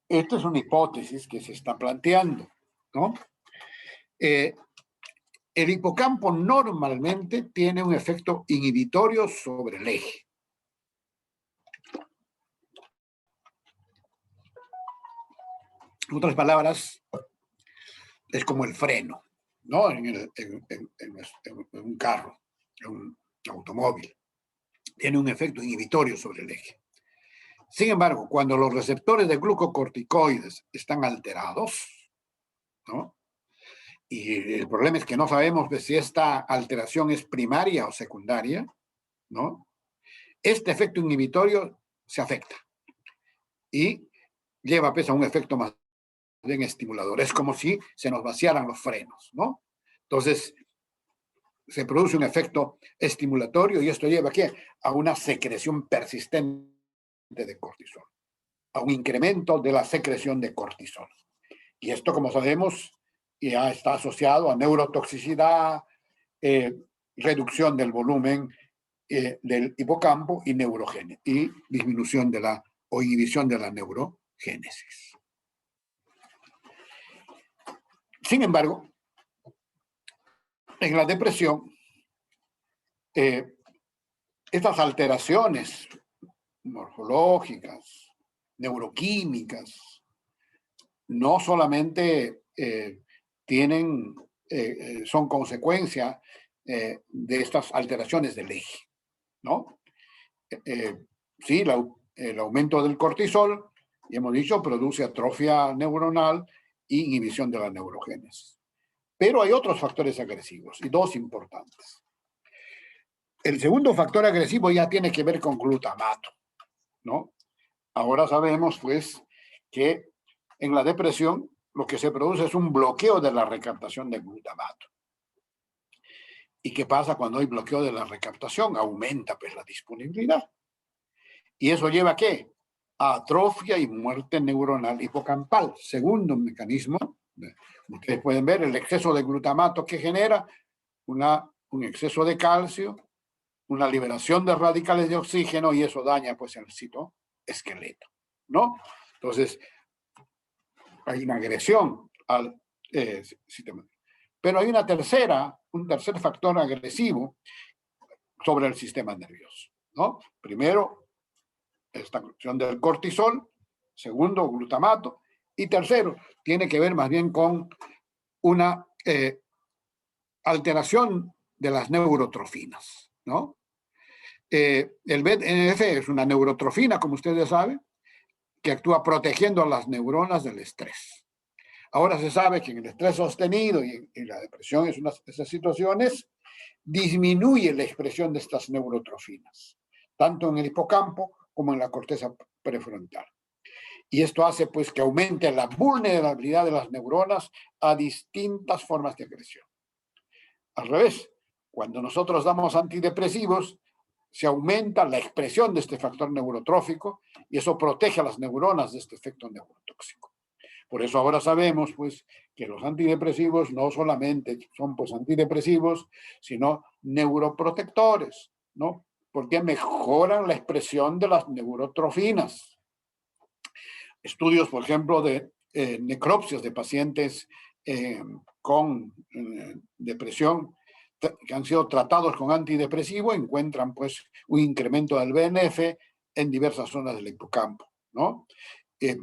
Esta es una hipótesis que se está planteando, ¿no? El hipocampo normalmente tiene un efecto inhibitorio sobre el eje. En otras palabras, es como el freno, ¿no? En un carro, en un automóvil. Tiene un efecto inhibitorio sobre el eje. Sin embargo, cuando los receptores de glucocorticoides están alterados, ¿no? Y el problema es que no sabemos si esta alteración es primaria o secundaria, ¿no? Este efecto inhibitorio se afecta y lleva pues, a un efecto más bien estimulador. Es como si se nos vaciaran los frenos, ¿no? Entonces, se produce un efecto estimulatorio y esto lleva ¿qué? A una secreción persistente de cortisol, a un incremento de la secreción de cortisol. Y esto, como sabemos, ya está asociado a neurotoxicidad, reducción del volumen del hipocampo y y disminución de la o inhibición de la neurogénesis. Sin embargo, en la depresión, estas alteraciones morfológicas, neuroquímicas, no solamente son consecuencia de estas alteraciones del eje, ¿no? Sí, el aumento del cortisol, y hemos dicho, produce atrofia neuronal e inhibición de la neurogénesis. Pero hay otros factores agresivos, y dos importantes. El segundo factor agresivo ya tiene que ver con glutamato, ¿no? Ahora sabemos, pues, que en la depresión lo que se produce es un bloqueo de la recaptación de glutamato. ¿Y qué pasa cuando hay bloqueo de la recaptación? Aumenta, pues, la disponibilidad. ¿Y eso lleva a qué? atrofia y muerte neuronal hipocampal. Segundo mecanismo, ustedes pueden ver el exceso de glutamato que genera un exceso de calcio, una liberación de radicales de oxígeno, y eso daña pues el citoesqueleto, ¿no? Entonces, hay una agresión al sistema. Pero hay un tercer factor agresivo sobre el sistema nervioso, ¿no? Primero, esta cuestión del cortisol. Segundo, glutamato. Y tercero, tiene que ver más bien con una alteración de las neurotrofinas, ¿no? El BDNF es una neurotrofina, como ustedes saben, que actúa protegiendo a las neuronas del estrés. Ahora se sabe que en el estrés sostenido y en la depresión, esas situaciones, disminuye la expresión de estas neurotrofinas, tanto en el hipocampo como en la corteza prefrontal. Y esto hace pues que aumente la vulnerabilidad de las neuronas a distintas formas de agresión. Al revés, cuando nosotros damos antidepresivos, se aumenta la expresión de este factor neurotrófico y eso protege a las neuronas de este efecto neurotóxico. Por eso ahora sabemos pues que los antidepresivos no solamente son pues antidepresivos, sino neuroprotectores, ¿no? Porque mejoran la expresión de las neurotrofinas. Estudios, por ejemplo, de necropsias de pacientes con depresión que han sido tratados con antidepresivo encuentran pues un incremento del BNF en diversas zonas del hipocampo, ¿no? Que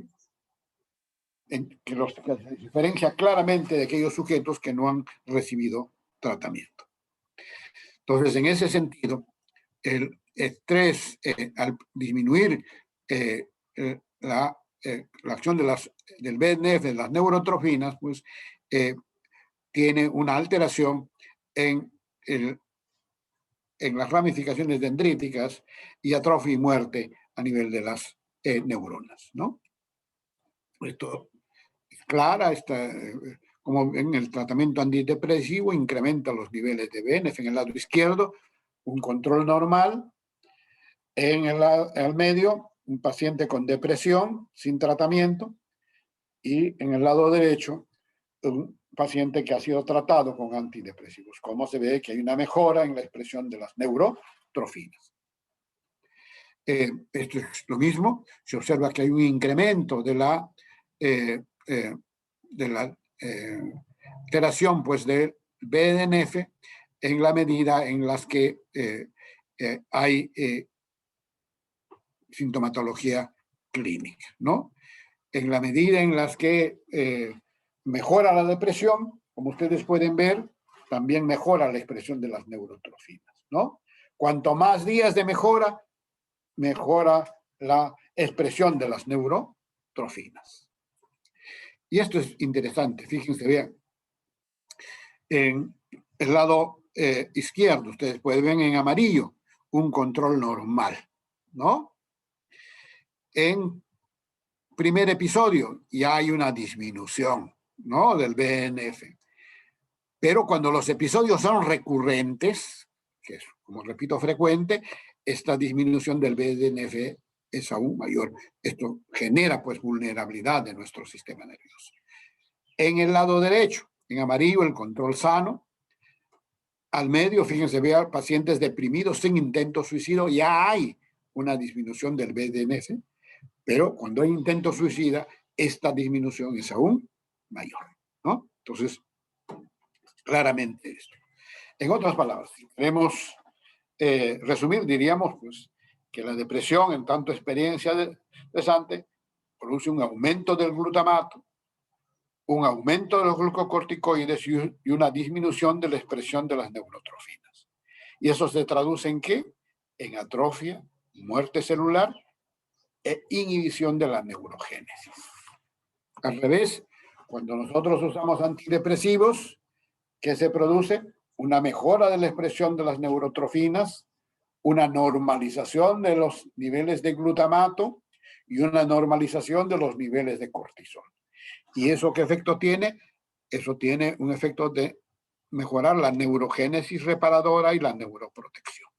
se diferencia claramente de aquellos sujetos que no han recibido tratamiento. Entonces, en ese sentido, el estrés, al disminuir la acción del BNF, de las neurotrofinas, pues tiene una alteración en las ramificaciones dendríticas y atrofia y muerte a nivel de las neuronas, ¿no? Esto es clara, como en el tratamiento antidepresivo incrementa los niveles de BNF en el lado izquierdo, un control normal, en el medio, un paciente con depresión sin tratamiento, y en el lado derecho, un paciente que ha sido tratado con antidepresivos. Como se ve que hay una mejora en la expresión de las neurotrofinas. Esto es lo mismo, se observa que hay un incremento de la alteración pues, del BDNF en la medida en las que hay sintomatología clínica, ¿no? En la medida en las que mejora la depresión, como ustedes pueden ver, también mejora la expresión de las neurotrofinas, ¿no? Cuanto más días de mejora, mejora la expresión de las neurotrofinas. Y esto es interesante, fíjense bien. En el lado izquierdo, ustedes pueden ver en amarillo un control normal, ¿no? En primer episodio ya hay una disminución, ¿no? Del BNF. Pero cuando los episodios son recurrentes, que es, como repito, frecuente, esta disminución del BDNF es aún mayor. Esto genera, pues, vulnerabilidad de nuestro sistema nervioso. En el lado derecho, en amarillo, el control sano. Al medio, fíjense, vean pacientes deprimidos sin intento suicidio, ya hay una disminución del BDNF, pero cuando hay intento suicida, esta disminución es aún mayor, ¿no? Entonces, claramente esto. En otras palabras, si queremos resumir, diríamos pues, que la depresión, en tanto experiencia estresante, produce un aumento del glutamato, un aumento de los glucocorticoides y una disminución de la expresión de las neurotrofinas. ¿Y eso se traduce en qué? En atrofia, muerte celular e inhibición de la neurogénesis. Al revés, cuando nosotros usamos antidepresivos, ¿qué se produce? Una mejora de la expresión de las neurotrofinas, una normalización de los niveles de glutamato y una normalización de los niveles de cortisol. ¿Y eso qué efecto tiene? Eso tiene un efecto de mejorar la neurogénesis reparadora y la neuroprotección,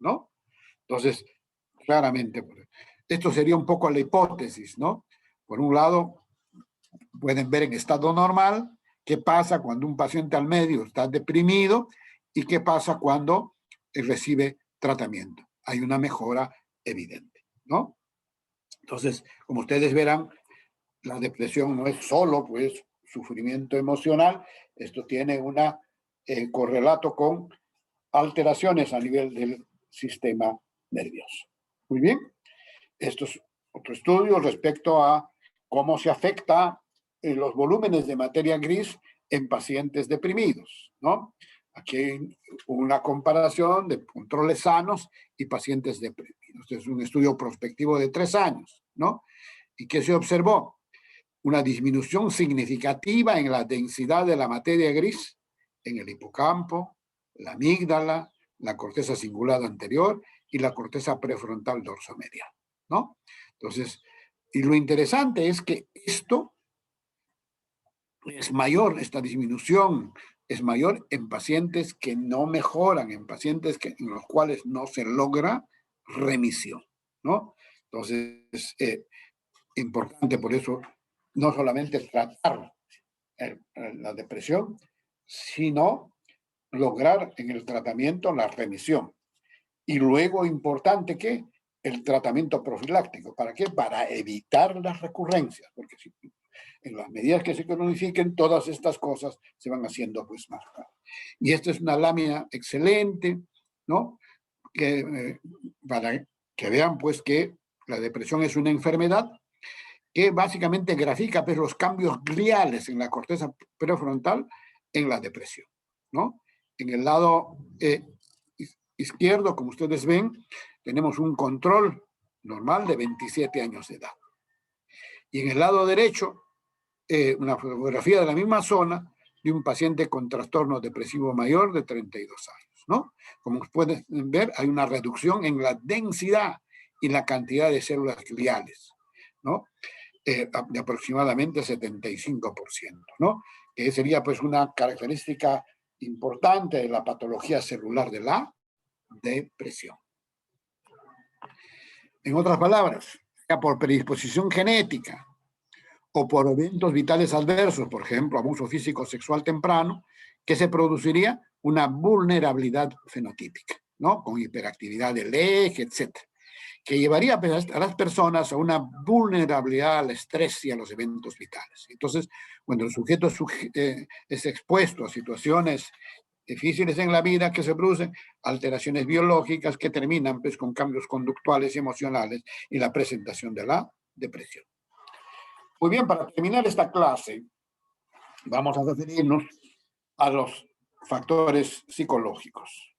¿no? Entonces, claramente, Esto sería un poco la hipótesis, ¿no? Por un lado, pueden ver en estado normal qué pasa cuando un paciente al medio está deprimido y qué pasa cuando recibe tratamiento. Hay una mejora evidente, ¿no? Entonces, como ustedes verán, la depresión no es solo, pues, sufrimiento emocional. Esto tiene un correlato con alteraciones a nivel del sistema nervioso. Muy bien. Esto es otro estudio respecto a cómo se afecta los volúmenes de materia gris en pacientes deprimidos, ¿no? Aquí hay una comparación de controles sanos y pacientes deprimidos. Este es un estudio prospectivo de 3 años, ¿no? ¿Y qué se observó? Una disminución significativa en la densidad de la materia gris en el hipocampo, la amígdala, la corteza cingulada anterior y la corteza prefrontal dorsomedial, ¿no? Entonces, y lo interesante es que esto es mayor, esta disminución es mayor en pacientes que no mejoran, en pacientes en los cuales no se logra remisión, ¿no? Entonces, importante por eso no solamente tratar la depresión, sino lograr en el tratamiento la remisión. Y luego, importante que el tratamiento profiláctico. ¿Para qué? Para evitar las recurrencias, porque si, en las medidas que se cronifiquen, todas estas cosas se van haciendo pues más claras. Y esta es una lámina excelente, ¿no? Para que vean pues que la depresión es una enfermedad que básicamente grafica pues, los cambios gliales en la corteza prefrontal en la depresión, ¿no? En el lado izquierdo, como ustedes ven, tenemos un control normal de 27 años de edad. Y en el lado derecho, una fotografía de la misma zona de un paciente con trastorno depresivo mayor de 32 años, ¿no? Como pueden ver, hay una reducción en la densidad y la cantidad de células gliales, ¿no? De aproximadamente 75%, ¿no? Que sería pues una característica importante de la patología celular de la depresión. En otras palabras, ya por predisposición genética o por eventos vitales adversos, por ejemplo, abuso físico sexual temprano, que se produciría una vulnerabilidad fenotípica, ¿no? Con hiperactividad del eje, etcétera, que llevaría a las personas a una vulnerabilidad al estrés y a los eventos vitales. Entonces, cuando el sujeto es expuesto a situaciones difíciles en la vida, que se producen alteraciones biológicas que terminan pues, con cambios conductuales y emocionales y la presentación de la depresión. Muy bien, para terminar esta clase, vamos a referirnos a los factores psicológicos.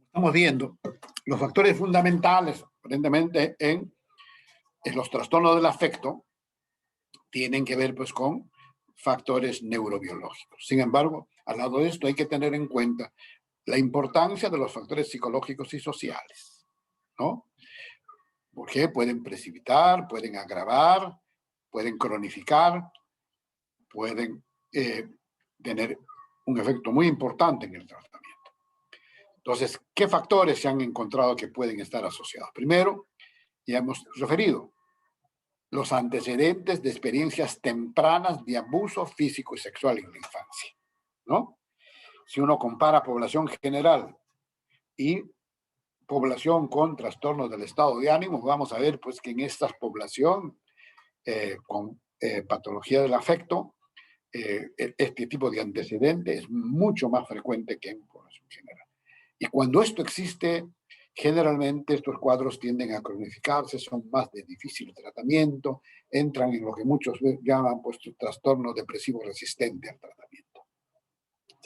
Estamos viendo los factores fundamentales, aparentemente, en los trastornos del afecto, tienen que ver pues con factores neurobiológicos. Sin embargo, al lado de esto hay que tener en cuenta la importancia de los factores psicológicos y sociales, ¿no? Porque pueden precipitar, pueden agravar, pueden cronificar, pueden tener un efecto muy importante en el tratamiento. Entonces, ¿qué factores se han encontrado que pueden estar asociados? Primero, ya hemos referido, los antecedentes de experiencias tempranas de abuso físico y sexual en la infancia, ¿no? Si uno compara población general y población con trastornos del estado de ánimo, vamos a ver pues que en esta población con patología del afecto, este tipo de antecedente es mucho más frecuente que en población general. Y cuando esto existe, generalmente estos cuadros tienden a cronificarse, son más de difícil tratamiento, entran en lo que muchos llaman pues, trastorno depresivo resistente al tratamiento.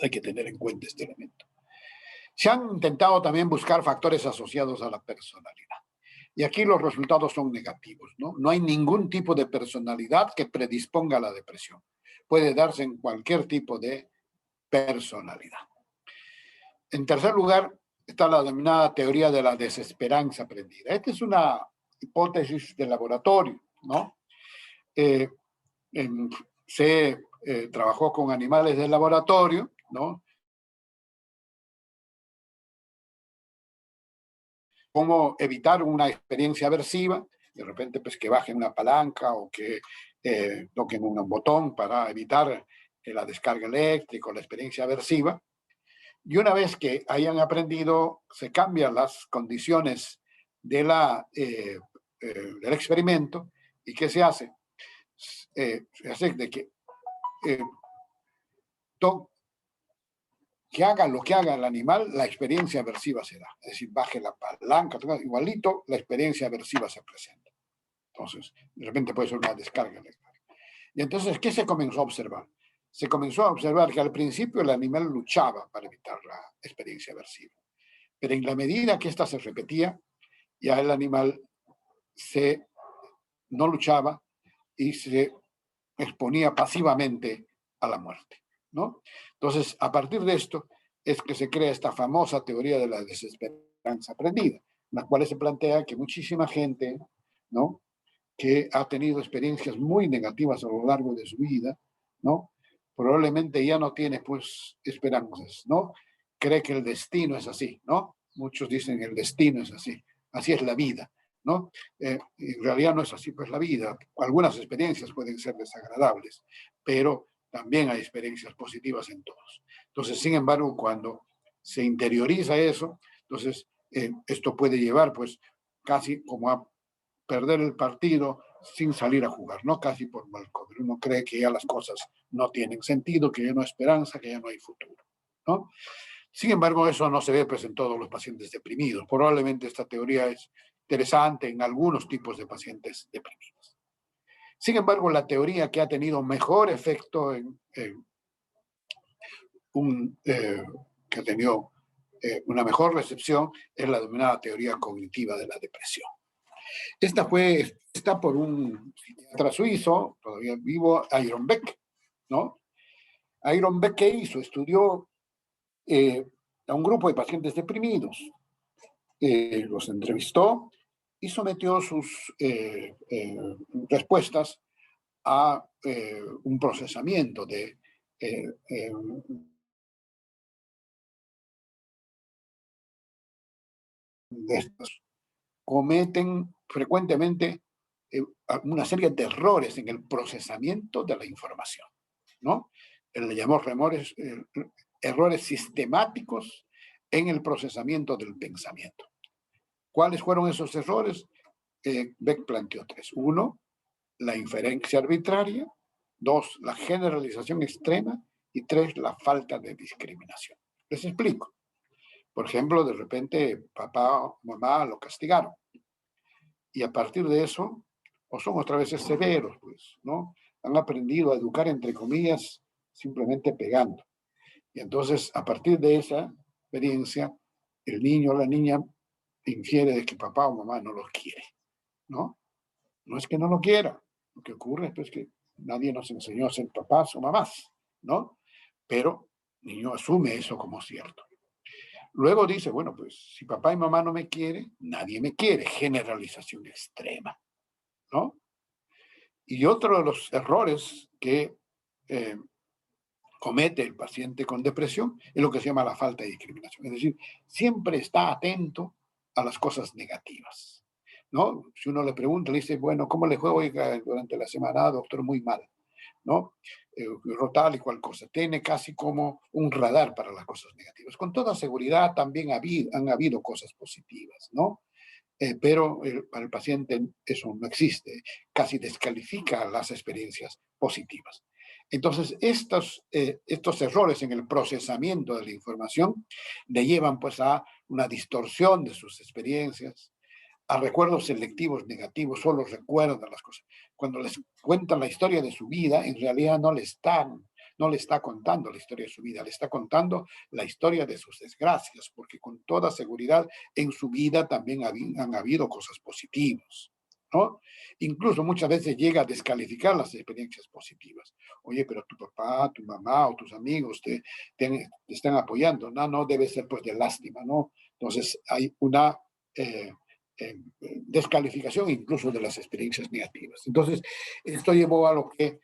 Hay que tener en cuenta este elemento. Se han intentado también buscar factores asociados a la personalidad. Y aquí los resultados son negativos, ¿no? No hay ningún tipo de personalidad que predisponga a la depresión. Puede darse en cualquier tipo de personalidad. En tercer lugar, está la denominada teoría de la desesperanza aprendida. Esta es una hipótesis de laboratorio, ¿no? se trabajó con animales de laboratorio, ¿no? Cómo evitar una experiencia aversiva, de repente pues que bajen una palanca o que toquen un botón para evitar la descarga eléctrica o la experiencia aversiva. Y una vez que hayan aprendido, se cambian las condiciones de del experimento. ¿Y qué se hace? Se hace de que que haga lo que haga el animal, la experiencia aversiva se da. Es decir, baje la palanca, igualito, la experiencia aversiva se presenta. Entonces, de repente puede ser una descarga eléctrica. Y entonces, ¿qué se comenzó a observar? Se comenzó a observar que al principio el animal luchaba para evitar la experiencia aversiva. Pero en la medida que esta se repetía, ya el animal no luchaba y se exponía pasivamente a la muerte, ¿no? Entonces, a partir de esto es que se crea esta famosa teoría de la desesperanza aprendida, en la cual se plantea que muchísima gente, ¿no?, que ha tenido experiencias muy negativas a lo largo de su vida, ¿no?, probablemente ya no tiene, pues, esperanzas, ¿no? Cree que el destino es así, ¿no? Muchos dicen el destino es así es la vida, ¿no? En realidad no es así, pues la vida. Algunas experiencias pueden ser desagradables, pero también hay experiencias positivas en todos. Entonces, sin embargo, cuando se interioriza eso, entonces esto puede llevar, pues, casi como a perder el partido sin salir a jugar, ¿no? Casi por mal comer. Uno cree que ya las cosas no tienen sentido, que ya no hay esperanza, que ya no hay futuro, ¿no? Sin embargo, eso no se ve, pues, en todos los pacientes deprimidos. Probablemente esta teoría es interesante en algunos tipos de pacientes deprimidos. Sin embargo, la teoría que ha tenido mejor efecto que ha tenido una mejor recepción es la denominada teoría cognitiva de la depresión. Está por un psiquiatra suizo, todavía vivo, Aaron Beck, ¿no? Aaron Beck, ¿qué hizo? Estudió a un grupo de pacientes deprimidos, los entrevistó y sometió sus respuestas a un procesamiento de estos. Cometen frecuentemente una serie de errores en el procesamiento de la información, ¿no? Él le llamó errores sistemáticos en el procesamiento del pensamiento. ¿Cuáles fueron esos errores? Beck planteó tres. Uno, la inferencia arbitraria. Dos, la generalización extrema. Y tres, la falta de discriminación. Les explico. Por ejemplo, de repente papá o mamá lo castigaron. Y a partir de eso, o son otra vez severos, pues, ¿no? Han aprendido a educar, entre comillas, simplemente pegando. Y entonces, a partir de esa experiencia, el niño o la niña infiere de que papá o mamá no los quiere, ¿no? No es que no lo quiera. Lo que ocurre es pues, que nadie nos enseñó a ser papás o mamás, ¿no? Pero el niño asume eso como cierto. Luego dice, bueno, pues si papá y mamá no me quieren, nadie me quiere. Generalización extrema, ¿no? Y otro de los errores que comete el paciente con depresión es lo que se llama la falta de discriminación. Es decir, siempre está atento a las cosas negativas, ¿no? Si uno le pregunta, le dice, bueno, ¿cómo le fue hoy durante la semana? Doctor, muy mal, ¿no? Tal y cual cosa. Tiene casi como un radar para las cosas negativas. Con toda seguridad también han habido cosas positivas, ¿no? Pero para el paciente eso no existe. Casi descalifica las experiencias positivas. Entonces, estos errores en el procesamiento de la información le llevan pues a una distorsión de sus experiencias, a recuerdos selectivos negativos, solo recuerdan las cosas. Cuando les cuentan la historia de su vida, en realidad no le está contando la historia de su vida, le está contando la historia de sus desgracias, porque con toda seguridad en su vida también han habido cosas positivas, ¿no? Incluso muchas veces llega a descalificar las experiencias positivas. Oye, pero tu papá, tu mamá o tus amigos te están apoyando. No debe ser pues de lástima, ¿no? Entonces hay una descalificación incluso de las experiencias negativas. Entonces, esto llevó a lo que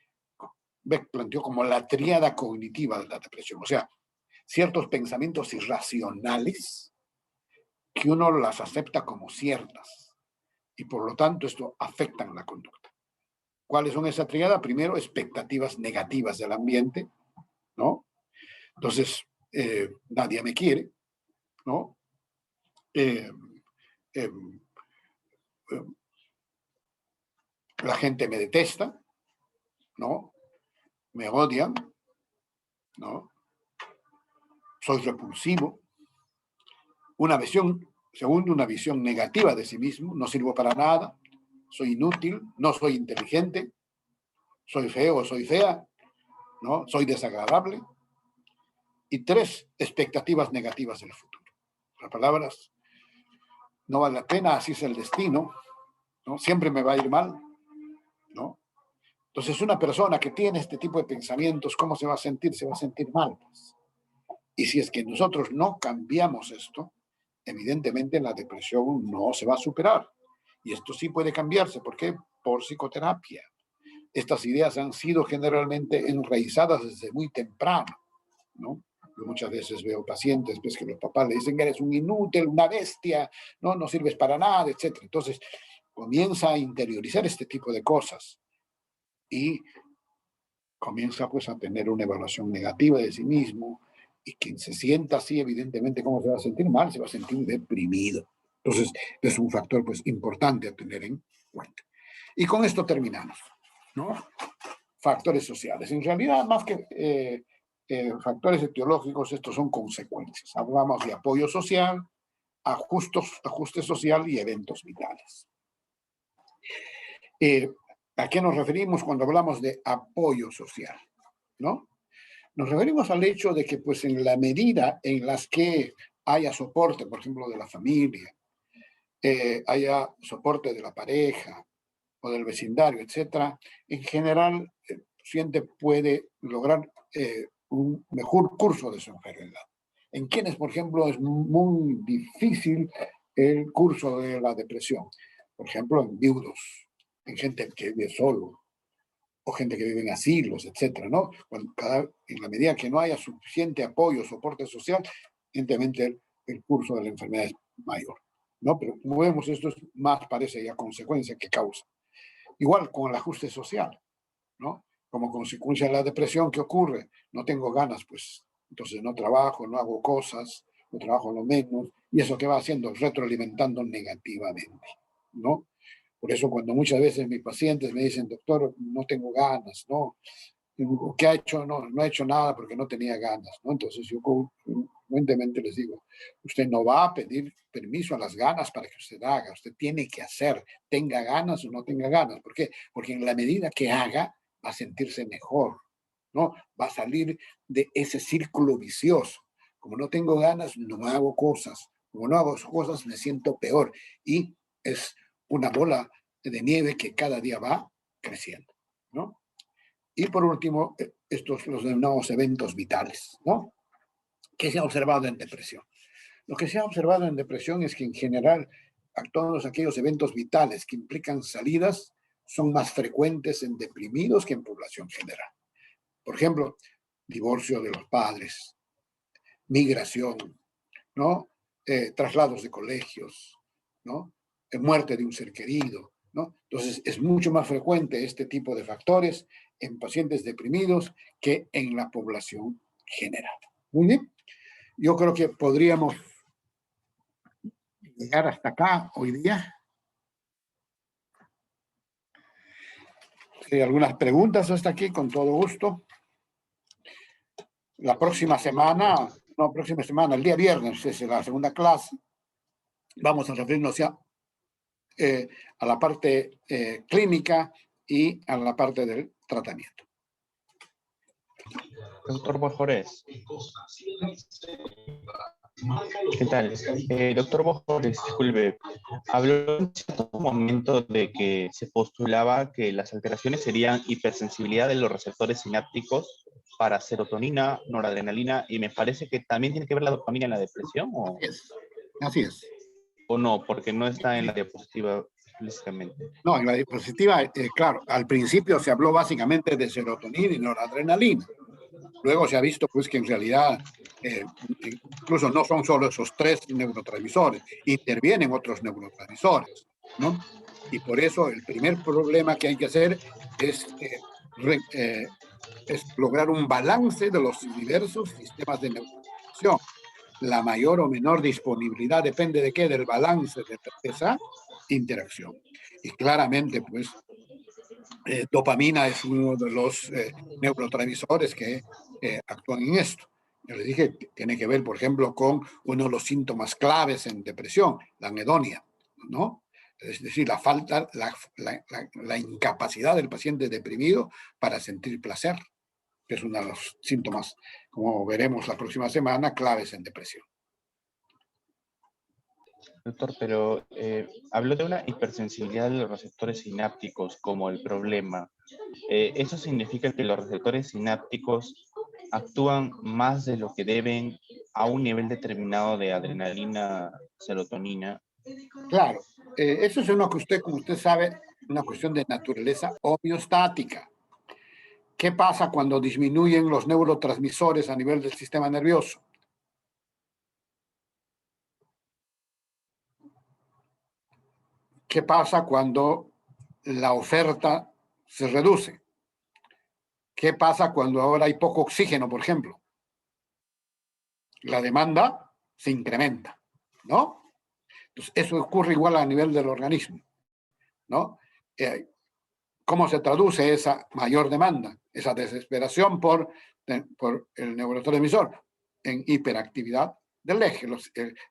Beck planteó como la tríada cognitiva de la depresión, o sea, ciertos pensamientos irracionales que uno las acepta como ciertas y por lo tanto esto afecta la conducta. ¿Cuáles son esa tríada? Primero, expectativas negativas del ambiente, ¿no? Entonces, nadie me quiere, ¿no? Eh, eh, eh, la gente me detesta, ¿no? Me odian, ¿no? Soy repulsivo. Segundo, una visión negativa de sí mismo, no sirvo para nada, soy inútil, no soy inteligente, soy feo o soy fea, ¿no? Soy desagradable. Y 3, expectativas negativas del futuro. Las palabras, no vale la pena, así es el destino, ¿no? Siempre me va a ir mal, ¿no? Entonces, una persona que tiene este tipo de pensamientos, ¿cómo se va a sentir? Se va a sentir mal, pues. Y si es que nosotros no cambiamos esto, evidentemente la depresión no se va a superar. Y esto sí puede cambiarse. ¿Por qué? Por psicoterapia. Estas ideas han sido generalmente enraizadas desde muy temprano, ¿no? Yo muchas veces veo pacientes pues, que los papás le dicen, eres un inútil, una bestia, no sirves para nada, etc. Entonces, comienza a interiorizar este tipo de cosas y comienza pues a tener una evaluación negativa de sí mismo, y quien se sienta así, evidentemente, ¿cómo se va a sentir? Mal, se va a sentir deprimido. Entonces, es un factor pues importante a tener en cuenta. Y con esto terminamos, ¿no? Factores sociales. En realidad, más que factores etiológicos, estos son consecuencias. Hablamos de apoyo social, ajuste social y eventos vitales. ¿A qué nos referimos cuando hablamos de apoyo social? ¿No? Nos referimos al hecho de que, pues, en la medida en las que haya soporte, por ejemplo, de la familia, haya soporte de la pareja o del vecindario, etcétera, en general, el paciente puede lograr un mejor curso de su enfermedad. En quienes, por ejemplo, es muy difícil el curso de la depresión. Por ejemplo, en viudos, en gente que vive solo, o gente que vive en asilos, etcétera, ¿no? En la medida que no haya suficiente apoyo, soporte social, evidentemente el curso de la enfermedad es mayor, ¿no? Pero como vemos, esto es más parece ya consecuencia que causa. Igual con el ajuste social, ¿no? Como consecuencia de la depresión, ¿qué ocurre? No tengo ganas, pues, entonces no trabajo, no hago cosas, no trabajo lo menos, y eso que va haciendo, retroalimentando negativamente, ¿no? Por eso cuando muchas veces mis pacientes me dicen, doctor, no tengo ganas, ¿no? ¿Qué ha hecho? No ha hecho nada porque no tenía ganas, ¿no? Entonces yo frecuentemente les digo, usted no va a pedir permiso a las ganas para que usted haga, usted tiene que hacer, tenga ganas o no tenga ganas. ¿Por qué? Porque en la medida que haga, va a sentirse mejor, ¿no? Va a salir de ese círculo vicioso. Como no tengo ganas, no hago cosas. Como no hago cosas, me siento peor. Y es una bola de nieve que cada día va creciendo, ¿no? Y por último, estos los denominados eventos vitales, ¿no? ¿Qué se ha observado en depresión? Lo que se ha observado en depresión es que en general todos aquellos eventos vitales que implican salidas son más frecuentes en deprimidos que en población general. Por ejemplo, divorcio de los padres, migración, ¿no? Traslados de colegios, ¿no? Muerte de un ser querido, ¿no? Entonces, es mucho más frecuente este tipo de factores en pacientes deprimidos que en la población general. Muy bien. Yo creo que podríamos llegar hasta acá hoy día. ¿Algunas preguntas hasta aquí? Con todo gusto. La próxima semana, el día viernes es la segunda clase. Vamos a referirnos ya a la parte clínica y a la parte del tratamiento. Doctor Bojores. ¿Qué tal? Doctor Bojores, disculpe, habló en cierto momento de que se postulaba que las alteraciones serían hipersensibilidad de los receptores sinápticos para serotonina, noradrenalina, y me parece que también tiene que ver la dopamina en la depresión, Así es. o no, porque no está en la diapositiva. explícitamente. No, en la diapositiva, claro, al principio se habló básicamente de serotonina y noradrenalina. Luego se ha visto pues que en realidad incluso no son solo esos tres neurotransmisores, intervienen otros neurotransmisores, ¿no? Y por eso el primer problema que hay que hacer es lograr un balance de los diversos sistemas de neurotransmisión. La mayor o menor disponibilidad depende de qué, del balance de esa interacción. Y claramente, pues, dopamina es uno de los neurotransmisores que actúan en esto. Yo les dije, tiene que ver, por ejemplo, con uno de los síntomas claves en depresión, la anedonia, ¿no? Es decir, la falta, la incapacidad del paciente deprimido para sentir placer, que es uno de los síntomas, como veremos la próxima semana, claves en depresión. Doctor, pero habló de una hipersensibilidad de los receptores sinápticos como el problema. ¿Eso significa que los receptores sinápticos actúan más de lo que deben a un nivel determinado de adrenalina, serotonina? Claro, eso es una que usted, como usted sabe, una cuestión de naturaleza homeostática. ¿Qué pasa cuando disminuyen los neurotransmisores a nivel del sistema nervioso? ¿Qué pasa cuando la oferta se reduce? ¿Qué pasa cuando ahora hay poco oxígeno, por ejemplo? La demanda se incrementa, ¿no? Entonces, eso ocurre igual a nivel del organismo, ¿no? ¿Cómo se traduce esa mayor demanda, esa desesperación por el neurotransmisor? En hiperactividad del eje,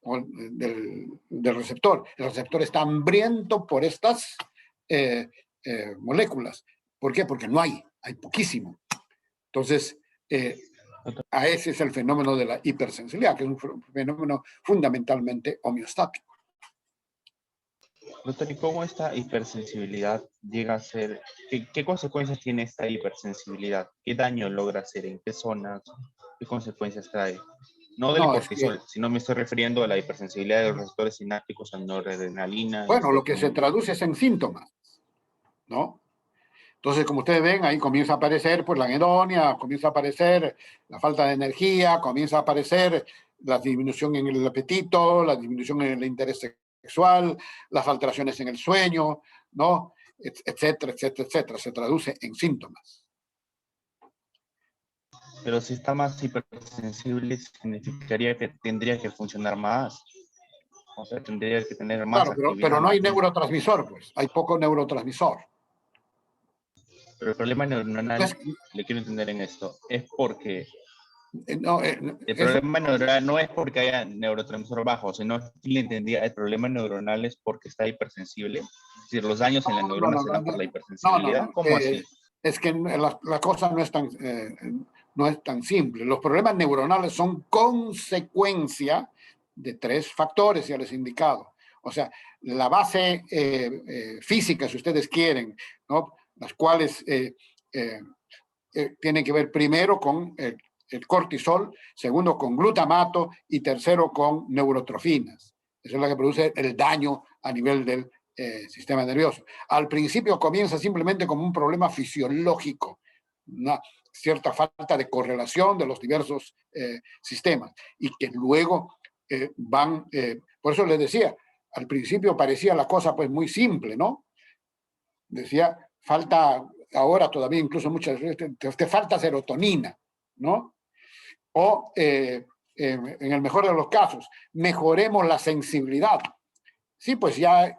del receptor. El receptor está hambriento por estas moléculas. ¿Por qué? Porque no hay poquísimo. Entonces, a ese es el fenómeno de la hipersensibilidad, que es un fenómeno fundamentalmente homeostático. Doctor, ¿y cómo esta hipersensibilidad llega a ser? ¿Qué consecuencias tiene esta hipersensibilidad? ¿Qué daño logra hacer? ¿En qué zonas? ¿Qué consecuencias trae? No del cortisol, sino me estoy refiriendo a la hipersensibilidad de los receptores sinápticos a noradrenalina. Bueno, lo que se traduce es en síntomas, ¿no? Entonces, como ustedes ven, ahí comienza a aparecer pues, la anedonia, comienza a aparecer la falta de energía, comienza a aparecer la disminución en el apetito, la disminución en el interés sexual, las alteraciones en el sueño, ¿no? Etcétera, etcétera, etcétera. Se traduce en síntomas. Pero si está más hipersensible, significaría que tendría que funcionar más. O sea, tendría que tener más claro, actividad. Pero no hay neurotransmisor, pues. Hay poco neurotransmisor. Pero el problema neuronal, le quiero entender en esto, es porque el problema neuronal no es porque haya neurotransmisor bajo, sino que le entendía, el problema neuronal es porque está hipersensible. Es decir, los daños en la neurona se dan por la hipersensibilidad. ¿Cómo así? Es que la cosa no es tan simple. Los problemas neuronales son consecuencia de tres factores, ya les he indicado. O sea, la base física, si ustedes quieren, ¿no? Las cuales tienen que ver primero con el cortisol, segundo con glutamato y tercero con neurotrofinas. Eso es lo que produce el daño a nivel del sistema nervioso. Al principio comienza simplemente como un problema fisiológico, una cierta falta de correlación de los diversos sistemas y que luego por eso les decía, al principio parecía la cosa pues muy simple, ¿no? Decía, falta, ahora todavía incluso muchas veces, te falta serotonina, ¿no? O en el mejor de los casos, mejoremos la sensibilidad. Sí, pues ya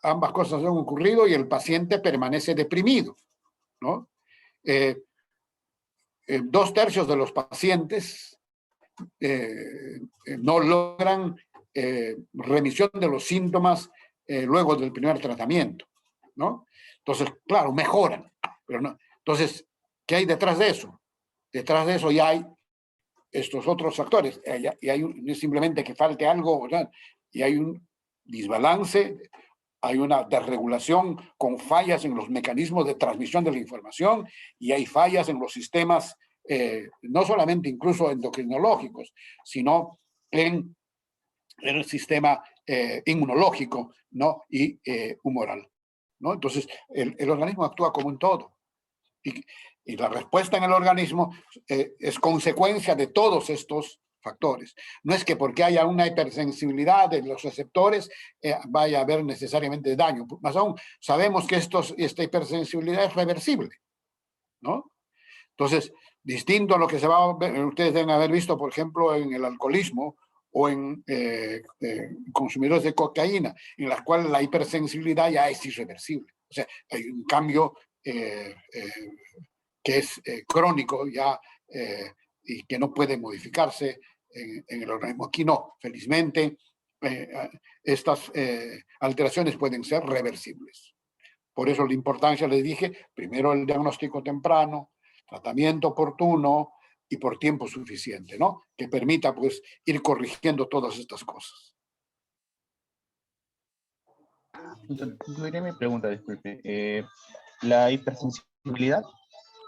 ambas cosas han ocurrido y el paciente permanece deprimido, ¿no? 2/3 de los pacientes no logran remisión de los síntomas luego del primer tratamiento, ¿no? Entonces, claro, mejoran, pero no. Entonces, ¿qué hay detrás de eso? Detrás de eso ya hay estos otros factores, y no es simplemente que falte algo, ¿verdad? Y hay un desbalance, hay una desregulación con fallas en los mecanismos de transmisión de la información y hay fallas en los sistemas, no solamente incluso endocrinológicos, sino en el sistema inmunológico, ¿no? Y humoral, ¿no? Entonces, el organismo actúa como un todo. Y la respuesta en el organismo es consecuencia de todos estos factores. No es que porque haya una hipersensibilidad de los receptores vaya a haber necesariamente daño. Más aún, sabemos que esta hipersensibilidad es reversible, ¿no? Entonces, distinto a lo que se va a ver, ustedes deben haber visto, por ejemplo, en el alcoholismo o en consumidores de cocaína, en las cuales la hipersensibilidad ya es irreversible. O sea, hay un cambio que es crónico ya y que no puede modificarse en el organismo. Aquí no, felizmente, estas alteraciones pueden ser reversibles. Por eso la importancia, les dije, primero el diagnóstico temprano, tratamiento oportuno y por tiempo suficiente, ¿no? Que permita, pues, ir corrigiendo todas estas cosas. Incluiré mi pregunta, disculpe. La hipersensibilidad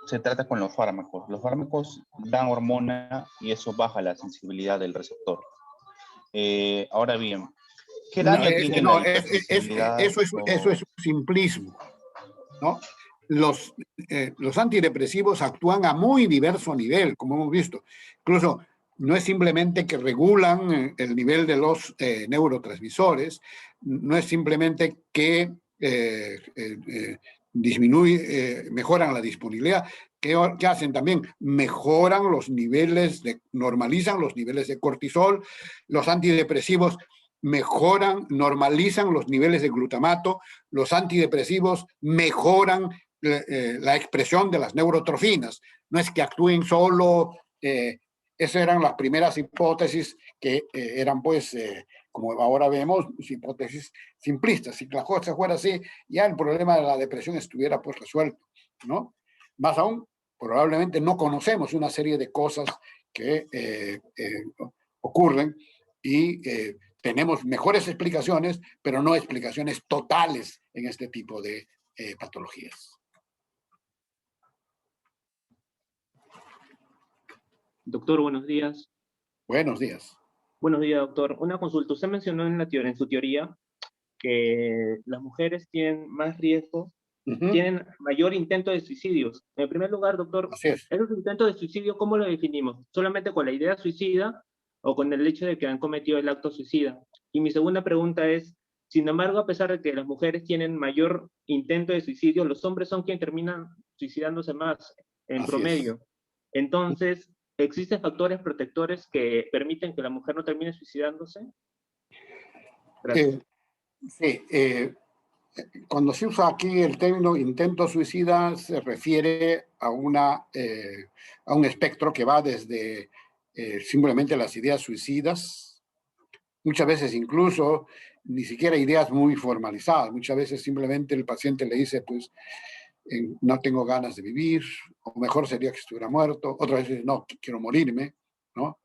se trata con los fármacos. Los fármacos dan hormona y eso baja la sensibilidad del receptor. Ahora bien, ¿qué daño tiene la hipersensibilidad? Eso es un simplismo, ¿no? Los antidepresivos actúan a muy diverso nivel, como hemos visto. Incluso no es simplemente que regulan el nivel de los neurotransmisores, no es simplemente que mejoran la disponibilidad. ¿Qué hacen también? Mejoran los niveles, normalizan los niveles de cortisol. Los antidepresivos normalizan los niveles de glutamato. Los antidepresivos mejoran la expresión de las neurotrofinas. No es que actúen solo. Esas eran las primeras hipótesis que eran, pues, como ahora vemos, hipótesis simplistas. Si la cosa fuera así, ya el problema de la depresión estuviera, pues, resuelto, ¿no? Más aún, probablemente no conocemos una serie de cosas que ocurren y tenemos mejores explicaciones, pero no explicaciones totales en este tipo de patologías. Doctor, buenos días. Buenos días. Buenos días, doctor. Una consulta. Usted mencionó en su teoría que las mujeres tienen más riesgo, tienen mayor intento de suicidios. En primer lugar, doctor, ¿esos intentos de suicidio cómo lo definimos? ¿Solamente con la idea suicida o con el hecho de que han cometido el acto suicida? Y mi segunda pregunta es, sin embargo, a pesar de que las mujeres tienen mayor intento de suicidio, los hombres son quienes terminan suicidándose más en promedio. Entonces, ¿existen factores protectores que permiten que la mujer no termine suicidándose? Gracias. Sí, cuando se usa aquí el término intento suicida se refiere a un espectro que va desde simplemente las ideas suicidas, muchas veces incluso ni siquiera ideas muy formalizadas, muchas veces simplemente el paciente le dice, pues, no tengo ganas de vivir, o mejor sería que estuviera muerto, otras veces no, quiero morirme, ¿no?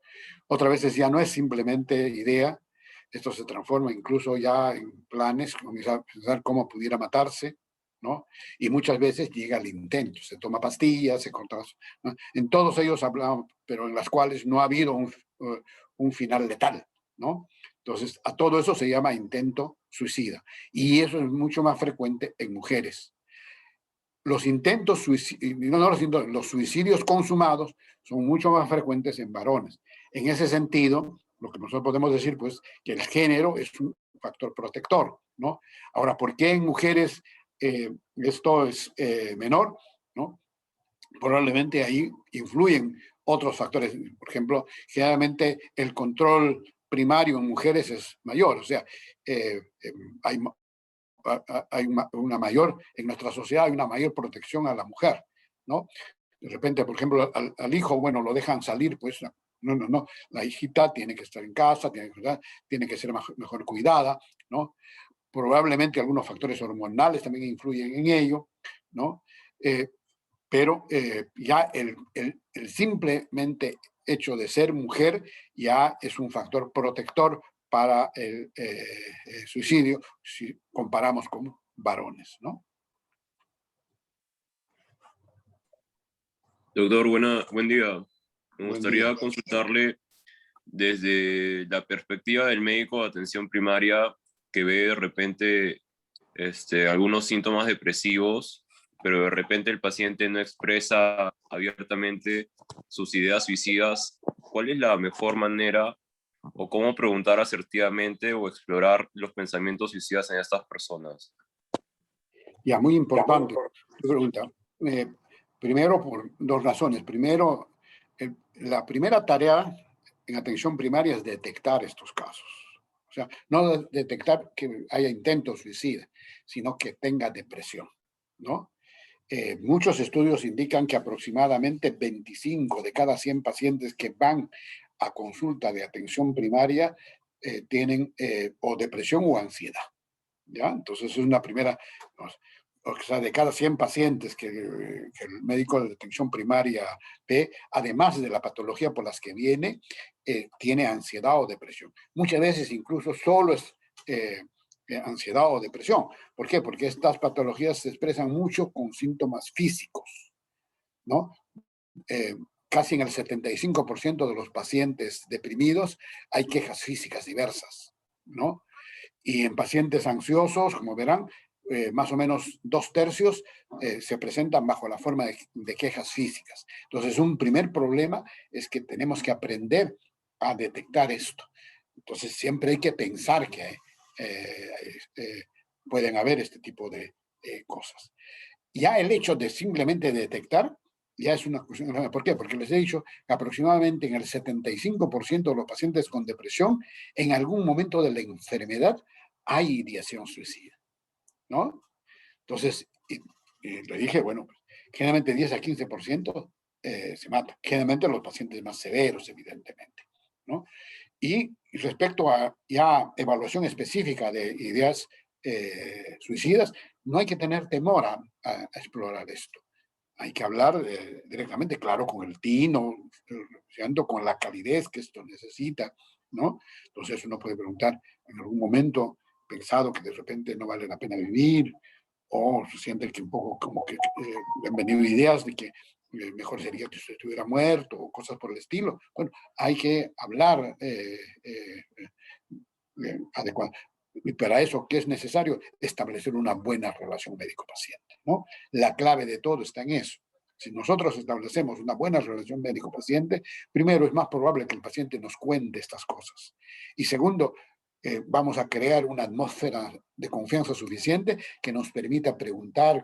Otras veces ya no es simplemente idea, esto se transforma incluso ya en planes, comienza a pensar cómo pudiera matarse, ¿no? Y muchas veces llega al intento, se toma pastillas, se corta, ¿no? En todos ellos hablamos, pero en las cuales no ha habido un final letal, ¿no? Entonces, a todo eso se llama intento suicida. Y eso es mucho más frecuente en mujeres. Los intentos suicidios, los suicidios consumados son mucho más frecuentes en varones. En ese sentido, lo que nosotros podemos decir, pues, que el género es un factor protector, ¿no? Ahora, ¿por qué en mujeres esto es menor, ¿no? Probablemente ahí influyen otros factores. Por ejemplo, generalmente el control primario en mujeres es mayor, o sea, hay una mayor, en nuestra sociedad hay una mayor protección a la mujer, ¿no? De repente, por ejemplo, al hijo, bueno, lo dejan salir, pues no, la hijita tiene que estar en casa, tiene que ser mejor cuidada, ¿no? Probablemente algunos factores hormonales también influyen en ello, ¿no? Pero ya el simplemente hecho de ser mujer ya es un factor protector para el suicidio si comparamos con varones, ¿no? Doctor, buen día. Me gustaría consultarle desde la perspectiva del médico de atención primaria que ve de repente algunos síntomas depresivos, pero de repente el paciente no expresa abiertamente sus ideas suicidas, ¿cuál es la mejor manera o cómo preguntar asertivamente o explorar los pensamientos suicidas en estas personas? Ya, muy importante tu pregunta. Primero, por dos razones. Primero, la primera tarea en atención primaria es detectar estos casos. O sea, no detectar que haya intento suicida, sino que tenga depresión, ¿no? Muchos estudios indican que aproximadamente 25 de cada 100 pacientes que van a consulta de atención primaria tienen o depresión o ansiedad, ¿ya? Entonces es una primera, o sea, de cada 100 pacientes que el médico de atención primaria ve, además de la patología por las que viene, tiene ansiedad o depresión. Muchas veces incluso solo es ansiedad o depresión. ¿Por qué? Porque estas patologías se expresan mucho con síntomas físicos, ¿no? Casi en el 75% de los pacientes deprimidos hay quejas físicas diversas, ¿no? Y en pacientes ansiosos, como verán, más o menos 2/3 se presentan bajo la forma de quejas físicas. Entonces, un primer problema es que tenemos que aprender a detectar esto. Entonces, siempre hay que pensar que pueden haber este tipo de cosas. Ya el hecho de simplemente detectar ya es una cuestión. ¿Por qué? Porque les he dicho que aproximadamente en el 75% de los pacientes con depresión, en algún momento de la enfermedad, hay ideación suicida, ¿no? Entonces, le dije, bueno, generalmente 10 a 15% se mata. Generalmente los pacientes más severos, evidentemente, ¿no? Y respecto a ya evaluación específica de ideas suicidas, no hay que tener temor a explorar esto. Hay que hablar directamente, claro, con el tino, con la calidez que esto necesita, ¿no? Entonces uno puede preguntar, en algún momento pensado que de repente no vale la pena vivir, o se siente que un poco como que han venido ideas de que mejor sería que usted estuviera muerto, o cosas por el estilo. Bueno, hay que hablar adecuado. Y para eso, ¿qué es necesario? Establecer una buena relación médico-paciente, ¿no? La clave de todo está en eso. Si nosotros establecemos una buena relación médico-paciente, primero es más probable que el paciente nos cuente estas cosas. Y segundo, vamos a crear una atmósfera de confianza suficiente que nos permita preguntar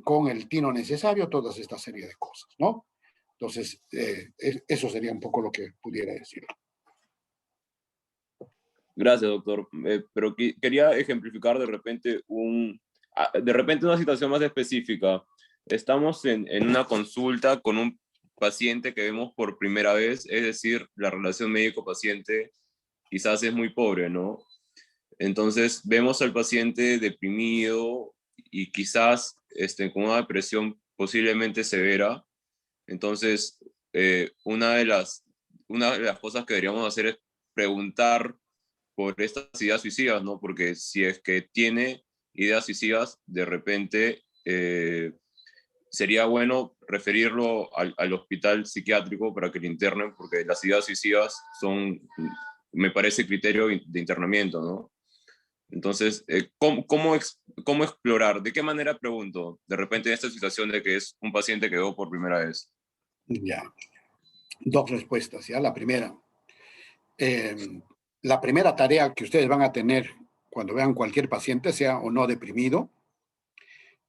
con el tino necesario todas esta serie de cosas, ¿no? Entonces, eso sería un poco lo que pudiera decir. Gracias, doctor. Pero quería ejemplificar de repente una situación más específica. Estamos en una consulta con un paciente que vemos por primera vez, es decir, la relación médico-paciente quizás es muy pobre, ¿no? Entonces vemos al paciente deprimido y quizás con una depresión posiblemente severa. Entonces, una de las cosas que deberíamos hacer es preguntar por estas ideas suicidas, ¿no? Porque si es que tiene ideas suicidas, de repente sería bueno referirlo al hospital psiquiátrico para que lo internen, porque las ideas suicidas son, me parece, criterio de internamiento, ¿no? Entonces, ¿cómo explorar? ¿De qué manera pregunto? De repente en esta situación de que es un paciente que veo por primera vez. Ya, dos respuestas, ¿ya? La primera tarea que ustedes van a tener cuando vean cualquier paciente, sea o no deprimido,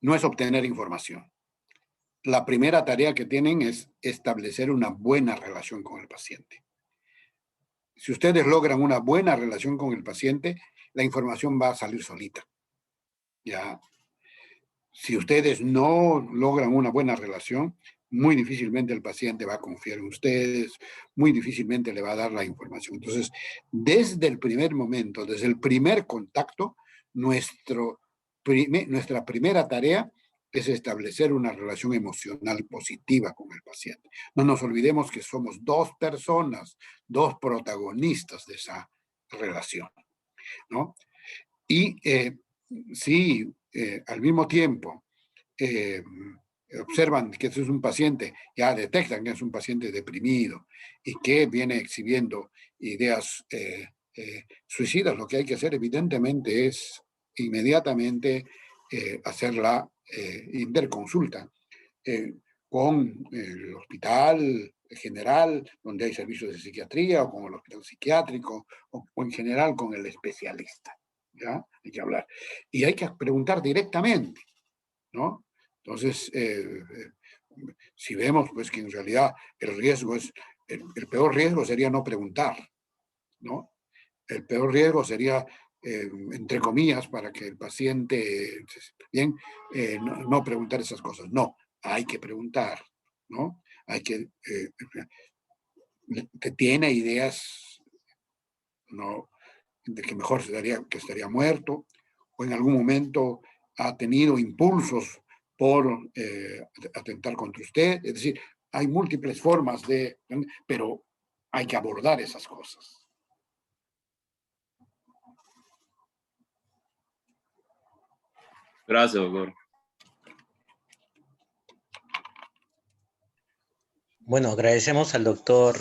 no es obtener información. La primera tarea que tienen es establecer una buena relación con el paciente. Si ustedes logran una buena relación con el paciente, la información va a salir solita. ¿Ya? Si ustedes no logran una buena relación, muy difícilmente el paciente va a confiar en ustedes, muy difícilmente le va a dar la información. Entonces, desde el primer momento, desde el primer contacto, nuestra primera tarea es establecer una relación emocional positiva con el paciente. No nos olvidemos que somos dos personas, dos protagonistas de esa relación, ¿no? Y si al mismo tiempo observan que ese es un paciente, ya detectan que es un paciente deprimido y que viene exhibiendo ideas suicidas, lo que hay que hacer evidentemente es inmediatamente hacer la interconsulta con el hospital general, donde hay servicios de psiquiatría, o con el hospital psiquiátrico, o en general con el especialista. ¿Ya? Hay que hablar. Y hay que preguntar directamente, ¿no? Entonces, si vemos pues que en realidad el riesgo es, el peor riesgo sería no preguntar, ¿no? El peor riesgo sería, entre comillas, para que el paciente, bien, no preguntar esas cosas. No, hay que preguntar, ¿no? Hay que, tiene ideas, ¿no? De que mejor que estaría muerto, o en algún momento ha tenido impulsos por atentar contra usted. Es decir, hay múltiples formas pero hay que abordar esas cosas. Gracias, doctor. Bueno, agradecemos al doctor